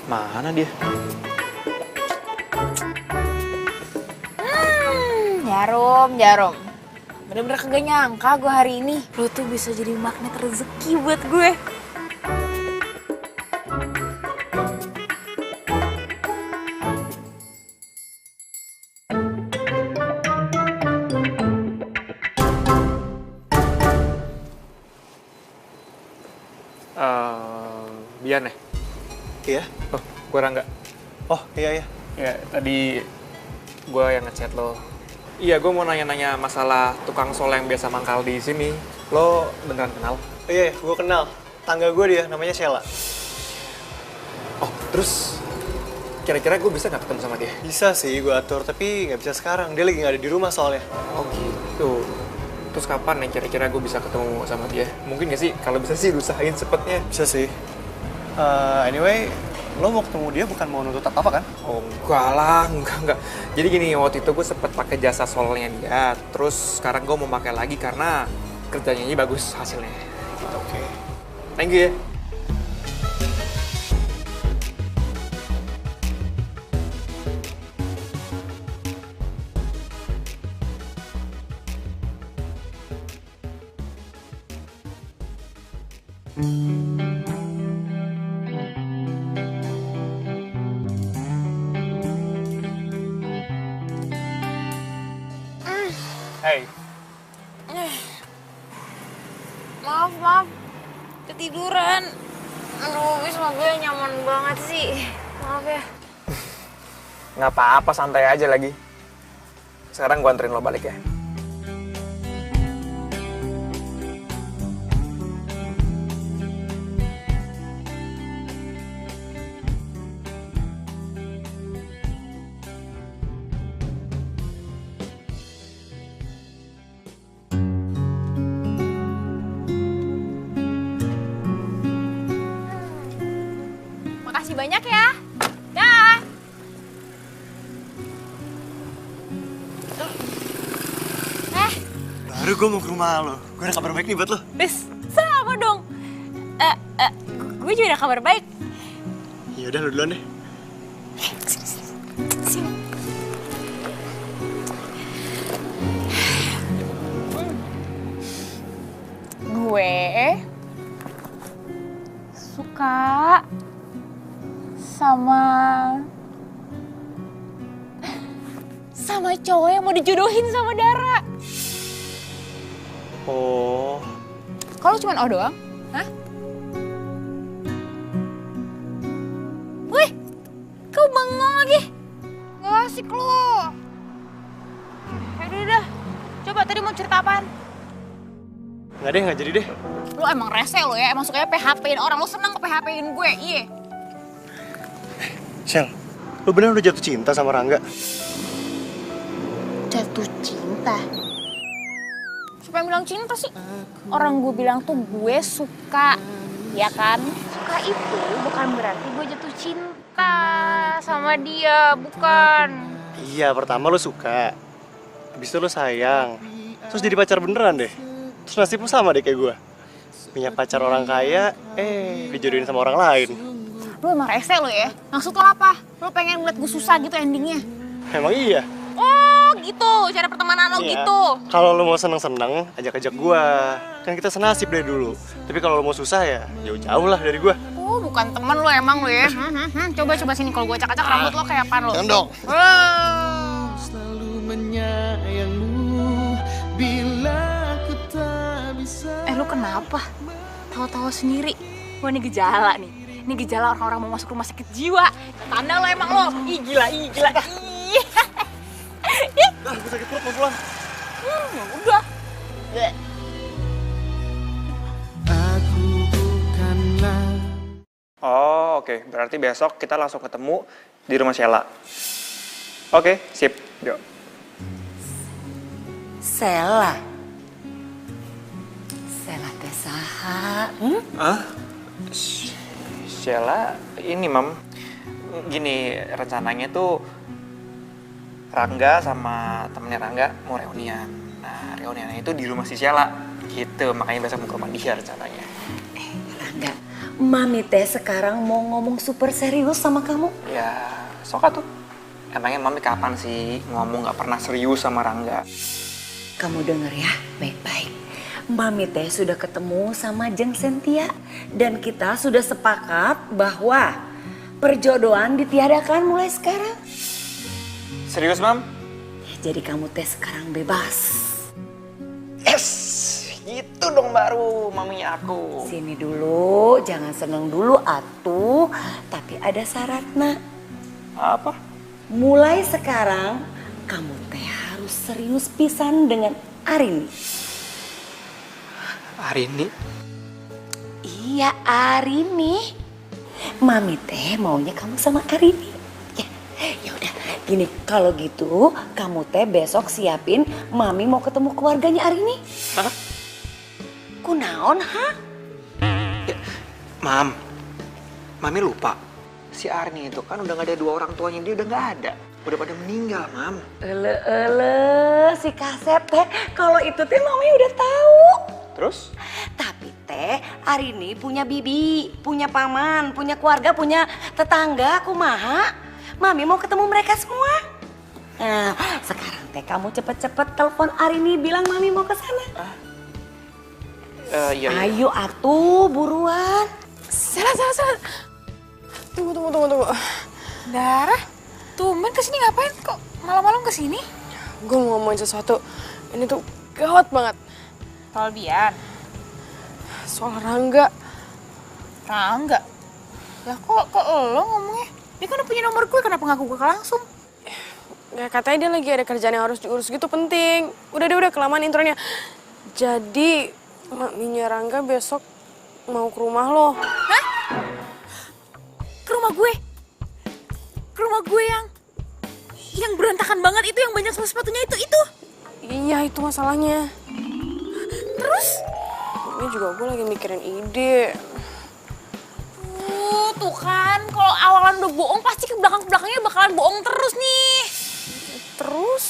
Mana dia? Jarum. Bener-bener kagak nyangka gue hari ini. Lo tuh bisa jadi magnet rezeki buat gue. Bian ya? Iya. Oh, gue Rangga. Oh, iya. Ya, tadi gue yang ngechat lo. Iya, gue mau nanya-nanya masalah tukang sol yang biasa mangkal di sini. Lo beneran kenal? Oh, iya, gue kenal. Tangga gue dia, namanya Sheila. Oh, terus kira-kira gue bisa nggak ketemu sama dia? Bisa sih gue atur, tapi nggak bisa sekarang. Dia lagi nggak ada di rumah soalnya. Oh gitu. Terus kapan nih kira-kira gue bisa ketemu sama dia? Mungkin nggak sih? Kalau bisa sih usahain cepetnya. Bisa sih. Anyway, lo mau ketemu dia bukan mau nuntut apa-apa kan? Oh enggak lah, enggak. Jadi gini, waktu itu gue sempet pakai jasa solnya dia. Terus sekarang gue mau pakai lagi karena kerjanya ini bagus hasilnya. Gitu. Oke. Thank you ya. Hey. Maaf. Ketiduran. Aduh, wis mobilnya nyaman banget sih. Maaf ya. Nggak apa-apa, santai aja lagi. Sekarang gue anterin lo balik ya. Makasih banyak ya. Dah. Baru gue mau ke rumah lo. Gue ada kabar baik nih buat lo. Des, sama dong. Gue juga ada kabar baik. Ya udah lo duluan deh. Sini. Gue suka sama cowok yang mau dijodohin sama Dara. Oh. Kalau cuma O doang? Hah? Wih, kau bengong lagi. Gak asik lu. Udah. Coba tadi mau cerita apaan? Nggak deh, nggak jadi deh. Lu emang rese lo ya, emang sukanya PHP-in orang. Lu seneng ke-PHP-in gue, iya. Shell, lo bener udah jatuh cinta sama Rangga? Jatuh cinta? Siapa yang bilang cinta sih? Orang gue bilang tuh gue suka, ya kan? Suka itu bukan berarti gue jatuh cinta sama dia, bukan. Iya, pertama lo suka. Habis itu lo sayang. Terus jadi pacar beneran deh. Terus nasib lo sama deh kayak gue. Punya pacar orang kaya, dijodohin sama orang lain. Lu emang rese lo ya? Maksud lo apa? Lo pengen ngeliat gue susah gitu endingnya? Emang iya? Oh gitu, cara pertemanan lo gitu? Kalau lo mau seneng-seneng, ajak-ajak gue. Kan kita senasib dari dulu. Tapi kalau lo mau susah ya, jauh-jauh lah dari gue. Oh bukan temen lo emang lo ya? Coba sini kalau gue acak-acak rambut lo kayak apaan lo? Jangan dong. Selalu menyayangmu bila ku tak bisa. Lu kenapa? Tawa-tawa sendiri. Wah ini gejala nih. Ini gejala orang-orang mau masuk rumah sakit jiwa. Tanda lo emang lo. Ih gila. Ih. Gue sakit perut, mau pulang. Udah. Aku bukanlah. Oh, oke. Berarti besok kita langsung ketemu di rumah Sheila. Oke, sip. Yuk. Sheila teh saha? Sheila, ini Mam. Gini, rencananya tuh Rangga sama temennya Rangga mau reunian. Nah, reuniannya itu di rumah si Sheila. Gitu, makanya besok mau ke rumah dia rencananya. Rangga, Mami teh sekarang mau ngomong super serius sama kamu. Ya, sok tuh. Emangnya Mami kapan sih ngomong gak pernah serius sama Rangga? kamu denger ya baik-baik. Mami teh sudah ketemu sama Jeng Sentia dan kita sudah sepakat bahwa perjodohan ditiadakan mulai sekarang. Serius, Mam? Jadi kamu teh sekarang bebas. Yes, itu dong baru maminya aku. Sini dulu, jangan seneng dulu atuh, tapi ada syaratnya. Apa? Mulai sekarang kamu teh harus serius pisan dengan Arini. Arini? Iya, Arini. Mami teh maunya kamu sama Arini. Ya udah, gini kalau gitu kamu teh besok siapin Mami mau ketemu keluarganya Arini. Hah? Kunaon, ha? Ya, Mami lupa. Si Arini itu kan udah gak ada 2 orang tuanya, dia udah gak ada. Udah pada meninggal, Mam. Si Kasep teh, kalau itu teh Mami udah tahu. Terus? Tapi teh Arini punya bibi, punya paman, punya keluarga, punya tetangga, kumaha. Mami mau ketemu mereka semua. Nah, sekarang teh kamu cepet-cepet telepon Arini bilang Mami mau ke sana. Iya. Ayo atuh buruan. Salah. Tunggu. Dara, tumben kesini ngapain kok malam-malam kesini? Gue mau ngomongin sesuatu. Ini tuh gawat banget. Soal Bian. Soal Rangga. Rangga? Lah kok lo ngomongnya? Dia kan udah punya nomor gue, kenapa ngaku gue langsung? Ya katanya dia lagi ada kerjaan yang harus diurus gitu penting. Udah kelamaan intronya. Jadi maminya Rangga besok mau ke rumah lo. Hah? Ke rumah gue? Ke rumah gue yang berantakan banget itu, yang banyak sepatunya itu? Iya, itu masalahnya. Terus? Ini juga gue lagi mikirin ide. Tuh kan, kalau awalan udah bohong pasti ke belakang-belakangnya bakalan bohong terus nih. Terus?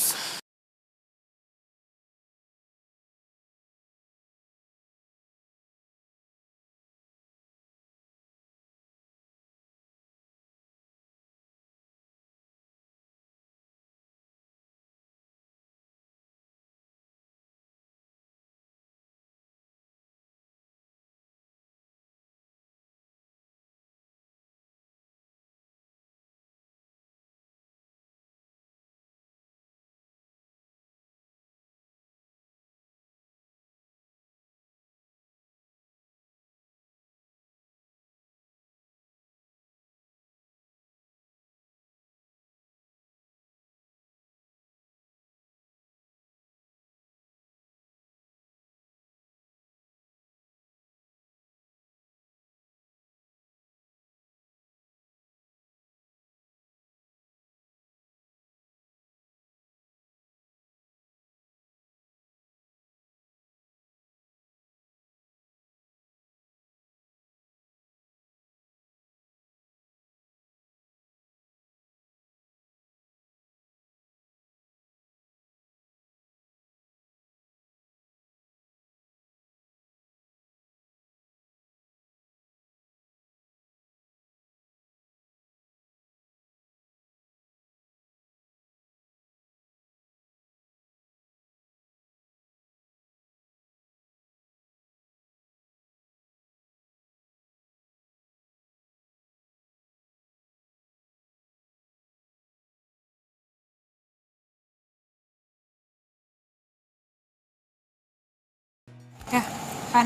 Ya, Van.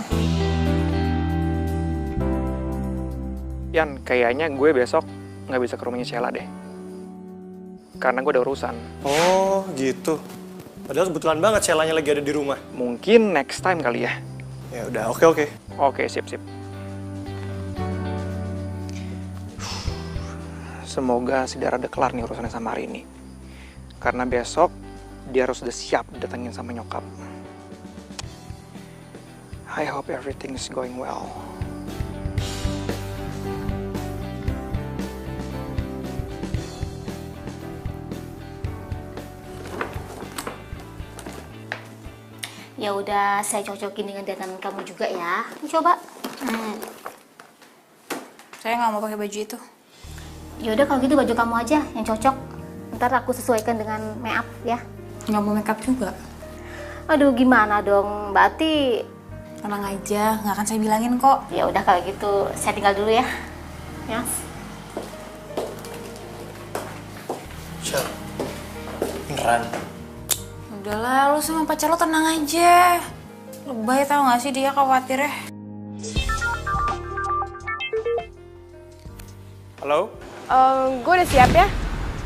Yan, kayaknya gue besok nggak bisa ke rumahnya Sheila deh. Karena gue ada urusan. Oh gitu. Padahal kebetulan banget Sheila-nya lagi ada di rumah. Mungkin next time kali ya. Ya udah, oke. Oke, sip. Semoga si Dara udah kelar nih urusannya sama Arini. Karena besok dia harus udah siap datangin sama nyokap. I hope everything is going well. Ya udah, saya cocokin dengan dandanan kamu juga ya. Coba. Saya nggak mau pakai baju itu. Ya udah kalau gitu baju kamu aja yang cocok. Ntar aku sesuaikan dengan make up ya. Nggak mau make up juga. Aduh, gimana dong, Mbak Ati? Tenang aja, nggak akan saya bilangin kok. Ya udah kalau gitu, saya tinggal dulu ya. Ya. Syah, beneran. Udahlah, lu sama pacar lo tenang aja. Lebay tau gak sih dia khawatirnya. Halo? Gue udah siap ya.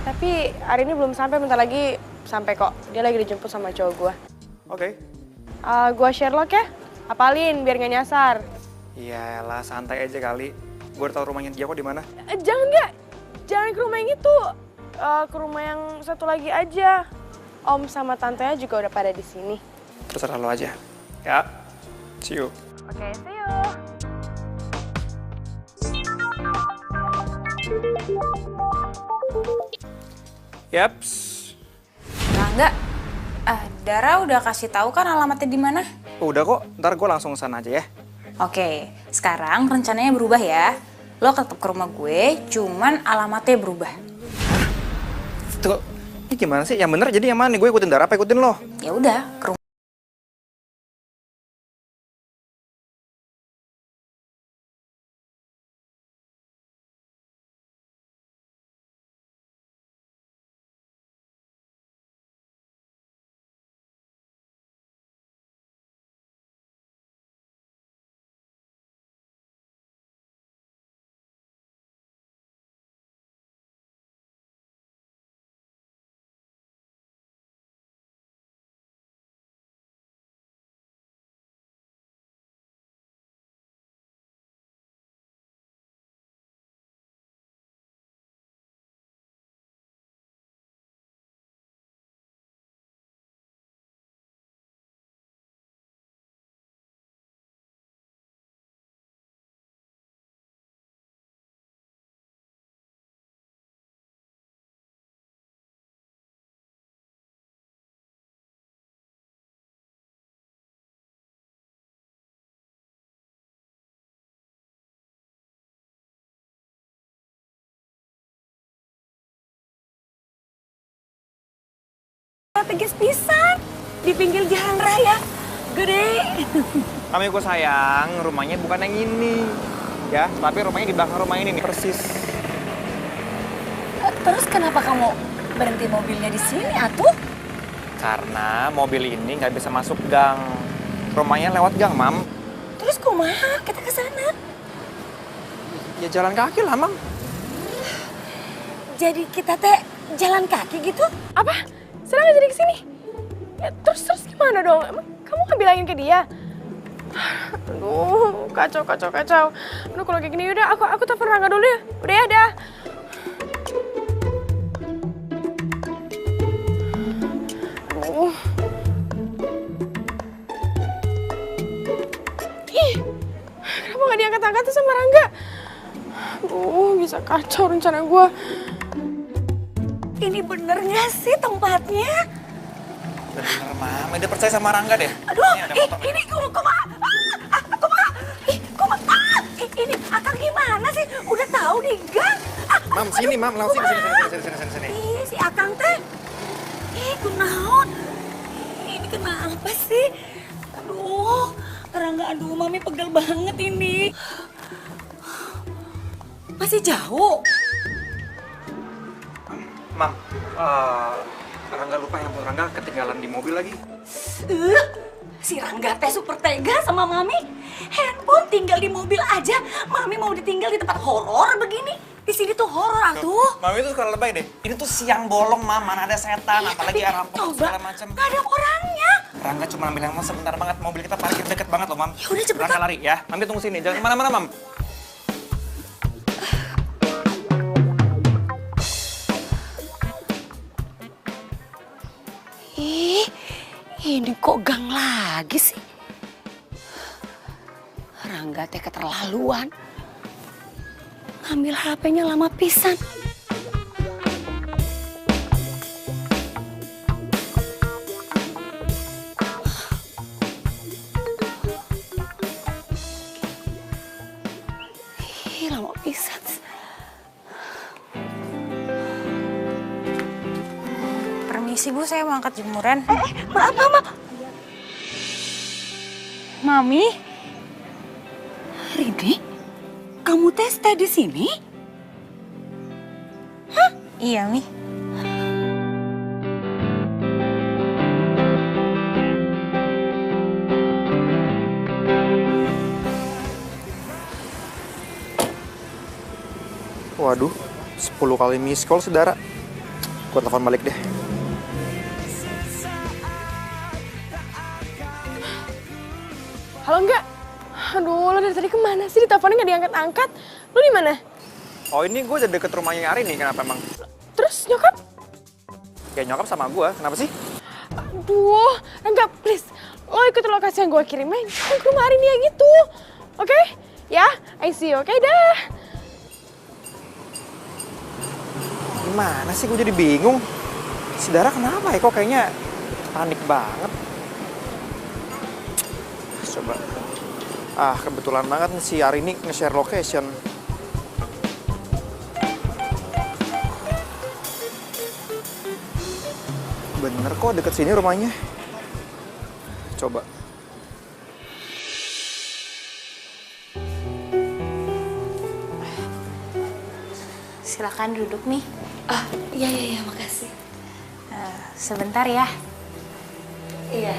Tapi hari ini belum sampai, bentar lagi sampai kok. Dia lagi dijemput sama cowok gue. Oke. Gue Sherlock ya. Apalin biar gak nyasar. Iyalah, santai aja kali. Gue udah tau rumahnya dia kok di mana. Jangan ke rumah yang itu. Ke rumah yang satu lagi aja. Om sama tantenya juga udah pada di sini. Terserah lo aja. Ya. See you. Oke, see you. Yaps. Rangga, Dara udah kasih tahu kan alamatnya di mana? Udah kok, ntar gue langsung sana aja ya. Oke, sekarang rencananya berubah ya. Lo tetap ke rumah gue, cuman alamatnya berubah. Tuh, ini gimana sih? Yang bener jadi yang mana nih? Gue ikutin Dara apa ikutin lo? Ya udah, ke rumah. Tegis pisan di pinggir jalan raya gede. Kami gue sayang, rumahnya bukan yang ini. Ya, tapi rumahnya di belakang rumah ini nih, persis. Terus kenapa kamu berhenti mobilnya di sini, atuh? Karena mobil ini nggak bisa masuk gang. Rumahnya lewat gang, Mam. Terus kumaha kita ke sana? Ya jalan kaki lah, Mam. Jadi kita teh jalan kaki gitu? Apa? Serang jadi kesini? Ya, terus gimana dong? Emang kamu nggak bilangin ke dia? Aduh, kacau. Aduh, kalau kayak gini udah aku telepon Rangga dulu ya. Udah ya, dah. Aduh. Ih, kenapa nggak diangkat-angkat tuh sama Rangga? Aduh, bisa kacau rencana gue. Ini bener nggak sih tempatnya? Bener, Mam. Udah percaya sama Rangga deh. Aduh, ini kumaha? Ini akang gimana sih? Udah tahu nih gang. Mam, sini, Mam. Langsung sini. Ih, si akang teh. Kunaon? Ini kenapa sih? Aduh, Rangga, Mami pegel banget ini. Masih jauh? Mam, Rangga lupa handphone Rangga ketinggalan di mobil lagi. Si Rangga teh super tega sama Mami. Handphone tinggal di mobil aja. Mami mau ditinggal di tempat horor begini. Di sini tuh horor atuh. Mami tuh sekarang lebay deh. Ini tuh siang bolong, Mam. Mana ada setan, apalagi rampok segala macam. Gak ada orangnya. Rangga cuma ambil handphone sebentar banget. Mobil kita parkir deket banget loh, Mam. Ya udah cepetan. Rangga lari ya. Mami tunggu sini. Jangan kemana-mana, Mam. Ini kok gang lagi sih? Rangga teh keterlaluan. Ngambil HP-nya lama pisan. Ih, lama pisan. Permisi Bu, saya mau angkat jemuran. Maaf. Mami? Rini, kamu teh stay di sini? Iya, Mi. Waduh, 10 kali miss call saudara. Gue telepon balik deh. Halo enggak? Aduh, lo dari tadi kemana sih? Diteleponnya nggak diangkat-angkat. Lo di mana? Oh ini gue udah deket rumahnya Ari nih, kenapa emang? Terus nyokap? Ya nyokap sama gue, kenapa sih? Aduh, enggak, please. Lo ikut lokasi yang gue kirimin. Jangan ke rumah Arini ya gitu. Oke? Ya, I see you. Oke, dah. Gimana sih, gue jadi bingung. Si Dara kenapa ya, kok kayaknya panik banget. Coba. Ah, kebetulan banget nih si Ari ini nge-share location. Bener kok, deket sini rumahnya. Coba. Silakan duduk nih. Iya, makasih. Sebentar ya. Iya.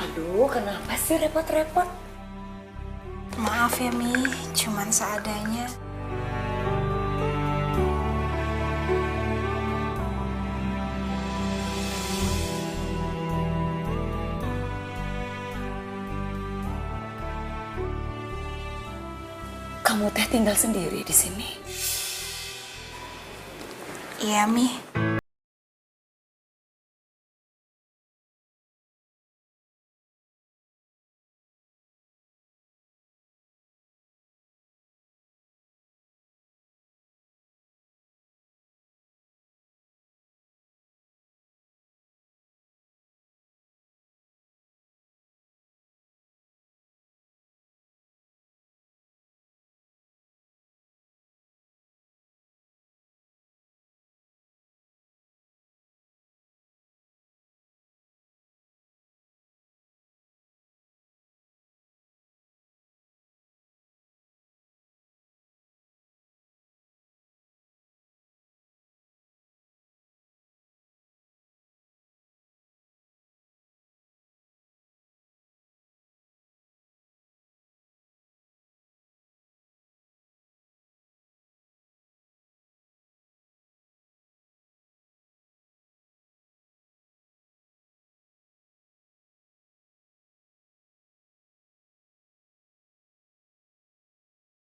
Aduh, kenapa sih repot-repot? Maaf ya, Mi. Cuman seadanya. Kamu teh tinggal sendiri di sini. Iya, Mi.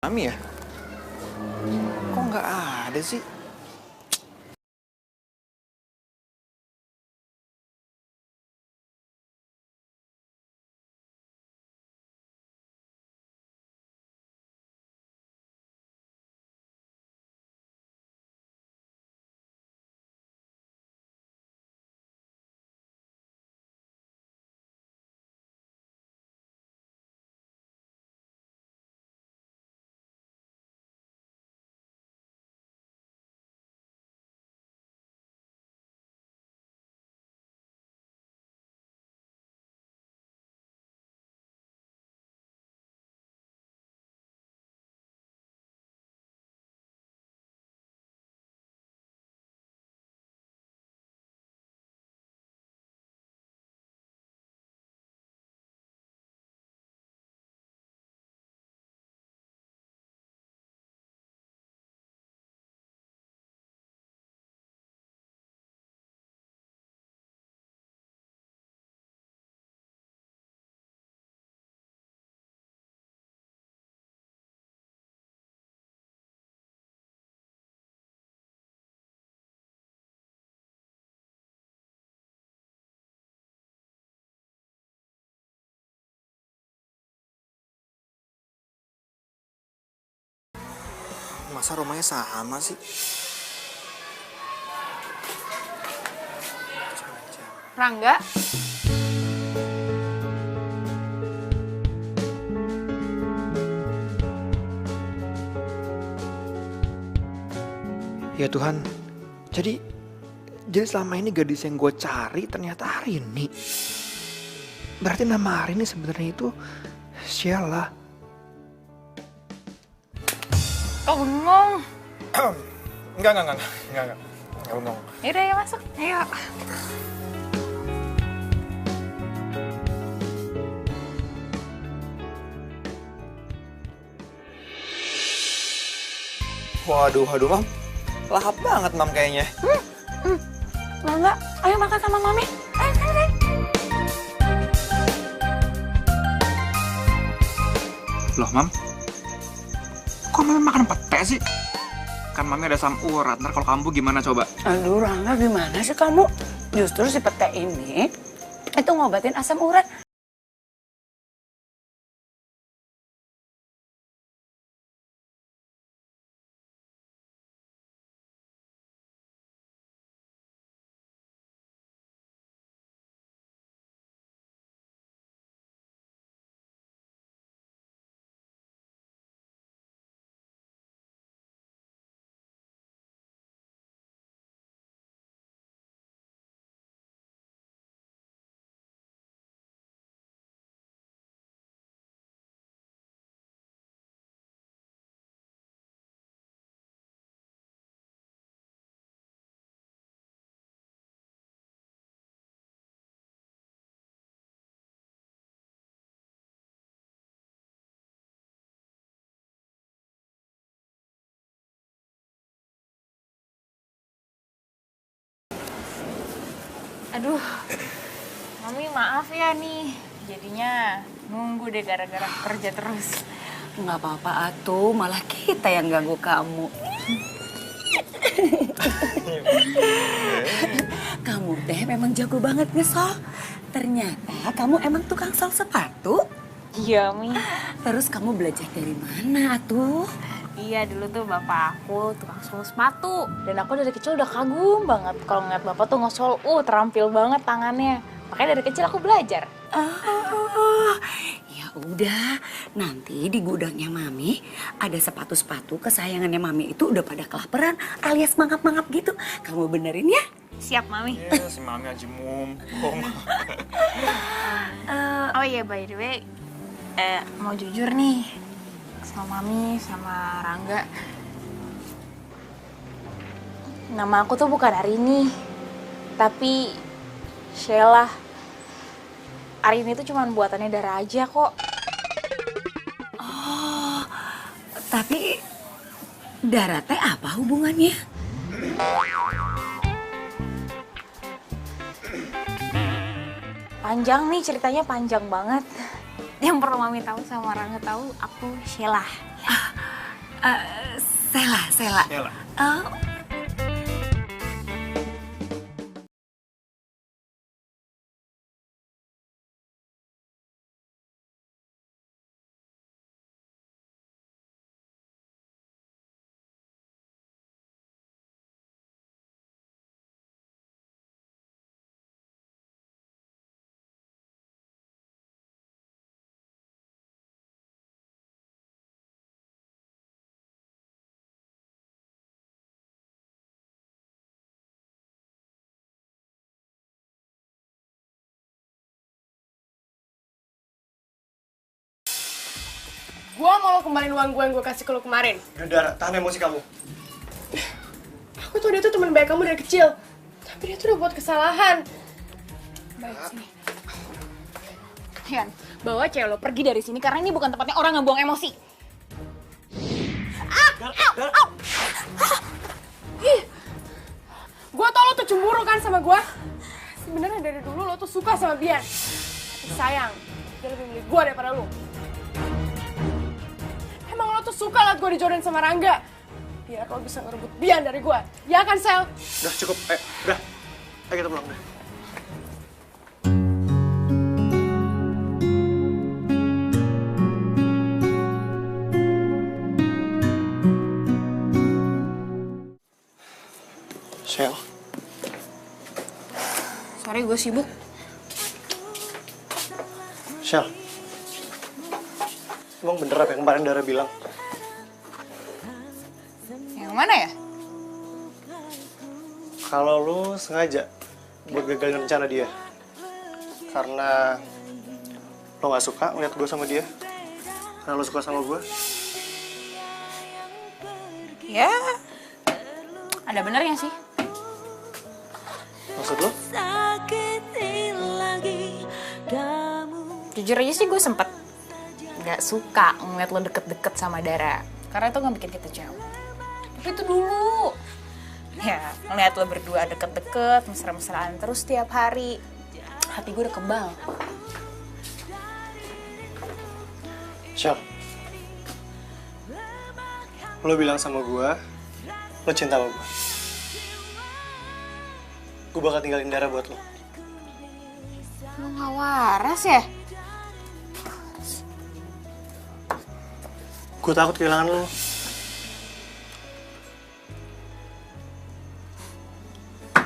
Mami ya? Kok nggak ada sih? Masa rumahnya sama sih? Rangga? Ya Tuhan, jadi selama ini gadis yang gue cari ternyata Arini. Berarti nama Arini sebenarnya itu Sheila. Kok bengong? Enggak bengong. Yaudah ya masuk, ayo. Waduh, Mam. Lahap banget, Mam, kayaknya. Enggak, ayo makan sama Mami. Ayo, sini. Loh, Mam? Kok Mami makan pete sih? Kan Mami ada asam urat, ntar kalau kambuh gimana coba? Aduh, Rangga gimana sih kamu? Justru si pete ini itu ngobatin asam urat. Aduh, Mami maaf ya nih. Jadinya nunggu deh gara-gara kerja terus. Nggak apa-apa atuh, malah kita yang ganggu kamu. Kamu teh memang jago banget ngesol. Ternyata kamu emang tukang sol sepatu. Iya, Mi. Terus kamu belajar dari mana atuh? Iya, dulu tuh bapak aku tukang sol sepatu. Dan aku dari kecil udah kagum banget kalau ngeliat bapak tuh ngesol, terampil banget tangannya. Makanya dari kecil aku belajar. Oh, ya udah. Nanti di gudangnya Mami ada sepatu-sepatu kesayangannya Mami itu udah pada kelaparan alias mangap-mangap gitu. Kamu benerin ya? Siap, Mami. Iya, si Mami aja mumpung. Oh iya, by the way, mau jujur nih sama Mami, sama Rangga. Nama aku tuh bukan Arini, tapi Sheila. Arini itu cuma buatannya Dara aja kok. Oh, tapi Dara teh apa hubungannya? Panjang nih ceritanya, panjang banget. Yang perlu Mami tahu sama Rangga tahu, aku Sheila. Sheila. Oh. Gua mau lo kembaliin uang gue yang gue kasih ke lo kemarin. Udah, Dara, tahan emosi kamu. Aku tuh dia tuh teman baik kamu dari kecil. Tapi dia tuh udah buat kesalahan. Baik, sini. Yan, bawa cewek lo pergi dari sini karena ini bukan tempatnya orang ngebuang emosi. Gue tau lo tuh cemburu kan sama gue. Sebenarnya dari dulu lo tuh suka sama Bian. Tapi sayang, dia lebih milih gue daripada lo. Emang lo tuh suka liat gue dijodohin sama Rangga. Biar lo bisa ngerebut Bian dari gue. Ya kan, Sel? Udah, cukup. Udah. Ayo kita pulang deh. Shell. Sorry, gue sibuk. Shell. Emang bener apa yang kemarin Dara bilang? Yang mana ya? kalau lu sengaja buat gagalin rencana dia. Karena lo gak suka ngeliat gue sama dia. Karena lo suka sama gue. Ya, ada benernya sih. Maksud lo? Jujur aja sih gue sempet gak suka ngeliat lo deket-deket sama Dara. Karena itu gak bikin kita jauh. Tapi itu dulu. Ya, ngeliat lo berdua deket-deket, mesra-mesraan terus tiap hari. Hati gue udah kebal. Syal, lo bilang sama gue, lo cinta sama gue. Gue bakal tinggalin Dara buat lo. Lo gak waras ya? Gue takut kehilangan lo.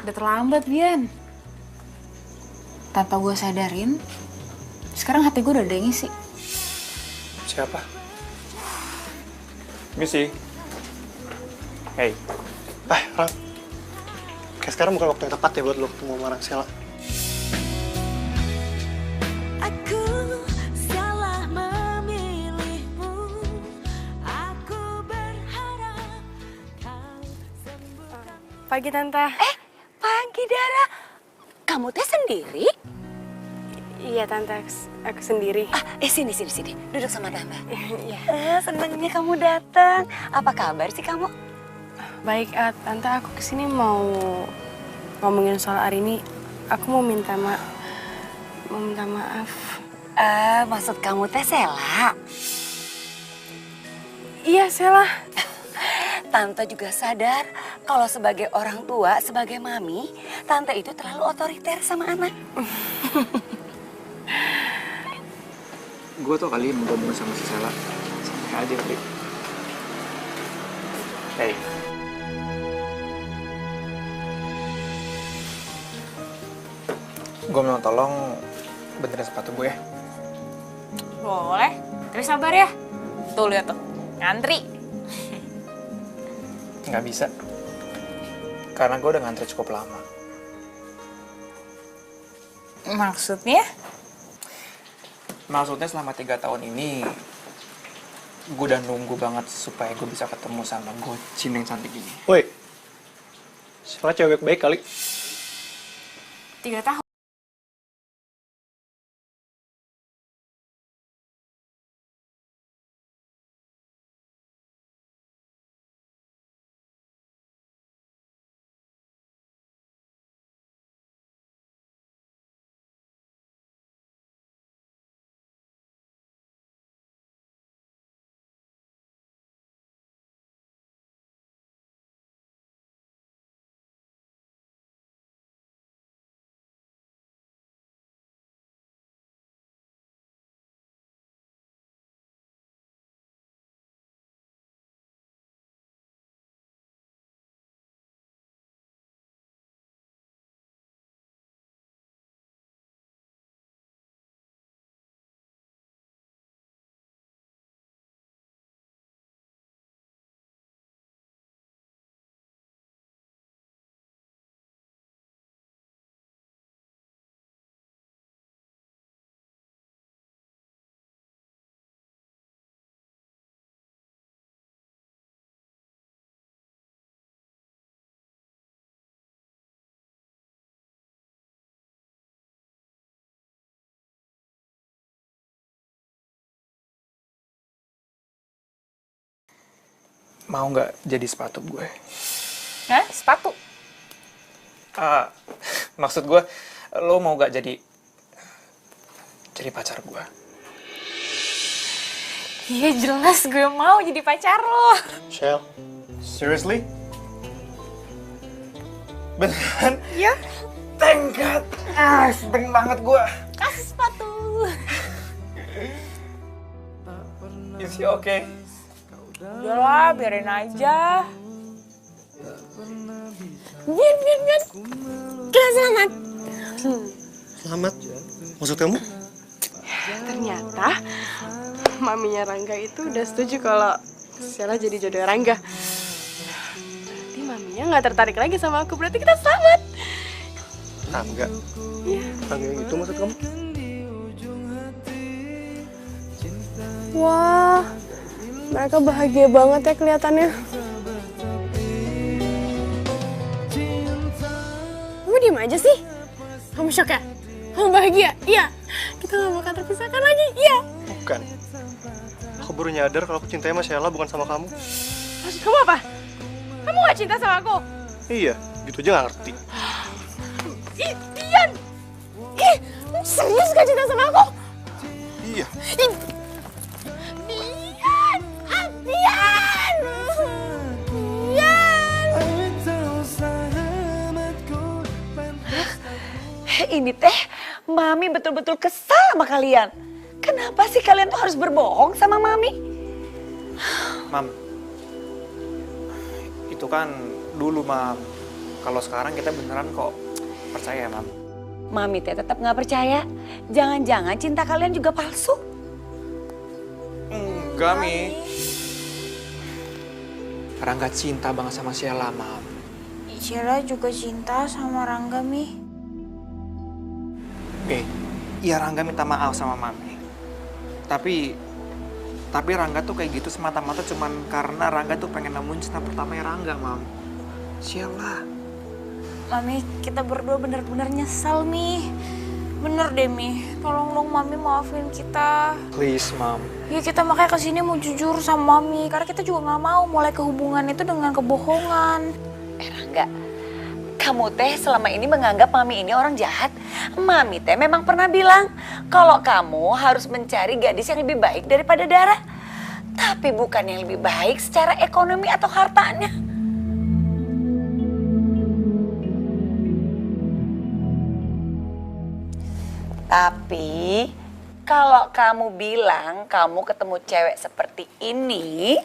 Udah terlambat, Bian. Tanpa gue sadarin, sekarang hati gue udah ada yang ngisi. Siapa? Misi. Hey. Ram. Kayak sekarang bukan waktu yang tepat ya buat lo ketemu sama orang Sela. Aku salah memilihmu. Aku berharap kau sembuh. Pagi, Tante. Pagi, Dara. Kamu teh sendiri? Iya, Tante. Aku sendiri. Sini. Duduk sama Tante. Iya. Senangnya kamu datang. Apa kabar sih kamu? Baik, Tante. Aku kesini mau ngomongin soal Arini. Aku mau minta maaf. Maksud kamu teh Sela? Iya, Sela. Tante juga sadar kalau sebagai orang tua, sebagai mami, Tante itu terlalu otoriter sama anak. Gue tuh kali mau ngomong sama si Sela. Santai aja kali. Hey. Gue mau tolong benerin sepatu gue ya. Boleh, tapi sabar ya. Tuh, lihat tuh. Ngantri. Nggak bisa. Karena gue udah ngantri cukup lama. Maksudnya? Maksudnya selama 3 tahun ini, gue udah nunggu banget supaya gue bisa ketemu sama Gocin yang cantik ini. Woi, Sela cewek baik kali. 3 tahun. Mau nggak jadi sepatu gue? Hah? Sepatu? Maksud gue, lo mau nggak jadi pacar gue? Iya jelas gue mau jadi pacar lo. Shell. Seriously? Beneran? Iya. Thank God. Seneng banget gue. Kasih sepatu. Is he okay? Udahlah, biarin aja. Bian. Selamat. Selamat? Maksud kamu? Ternyata maminya Rangga itu udah setuju kalau Sela jadi jodoh Rangga. Berarti maminya nggak tertarik lagi sama aku, berarti kita selamat. Rangga. Iya. Rangga yang itu maksud kamu? Wah, mereka bahagia banget ya kelihatannya. Kamu diem aja sih? Kamu shock ya? Kamu bahagia? Iya. Kita gak bakal terpisahkan lagi? Iya. Bukan. Aku baru nyadar kalau aku cintanya sama Sheila bukan sama kamu. Maksud kamu apa? Kamu gak cinta sama aku? Iya, gitu aja gak ngerti. Ih, Dian! Ih, kamu serius gak cinta sama aku? Iya. Ih, Dian! Ah, Dian! Ini teh, Mami betul-betul kesal sama kalian. Kenapa sih kalian tuh harus berbohong sama Mami? Mam, itu kan dulu, Mam. Kalau sekarang kita beneran kok percaya, Mam. Mami teh tetap nggak percaya. Jangan-jangan cinta kalian juga palsu. Enggak, Mi. Rangga cinta banget sama Sheila, Mam. Sheila juga cinta sama Rangga, Mi. Iya, Rangga minta maaf sama Mami. Tapi Rangga tuh kayak gitu semata-mata cuman karena Rangga tuh pengen nemuin cinta pertamanya Rangga, Mam. Sheila. Mami, kita berdua bener-bener nyesal, Mi. Bener deh, Mi. Tolong dong, Mami maafin kita. Please, Mam. Ya kita makanya kesini mau jujur sama Mami. Karena kita juga nggak mau mulai kehubungan itu dengan kebohongan. Rangga, kamu teh selama ini menganggap Mami ini orang jahat. Mami teh memang pernah bilang kalau kamu harus mencari gadis yang lebih baik daripada Dara. Tapi bukan yang lebih baik secara ekonomi atau hartanya. Tapi kalau kamu bilang kamu ketemu cewek seperti ini,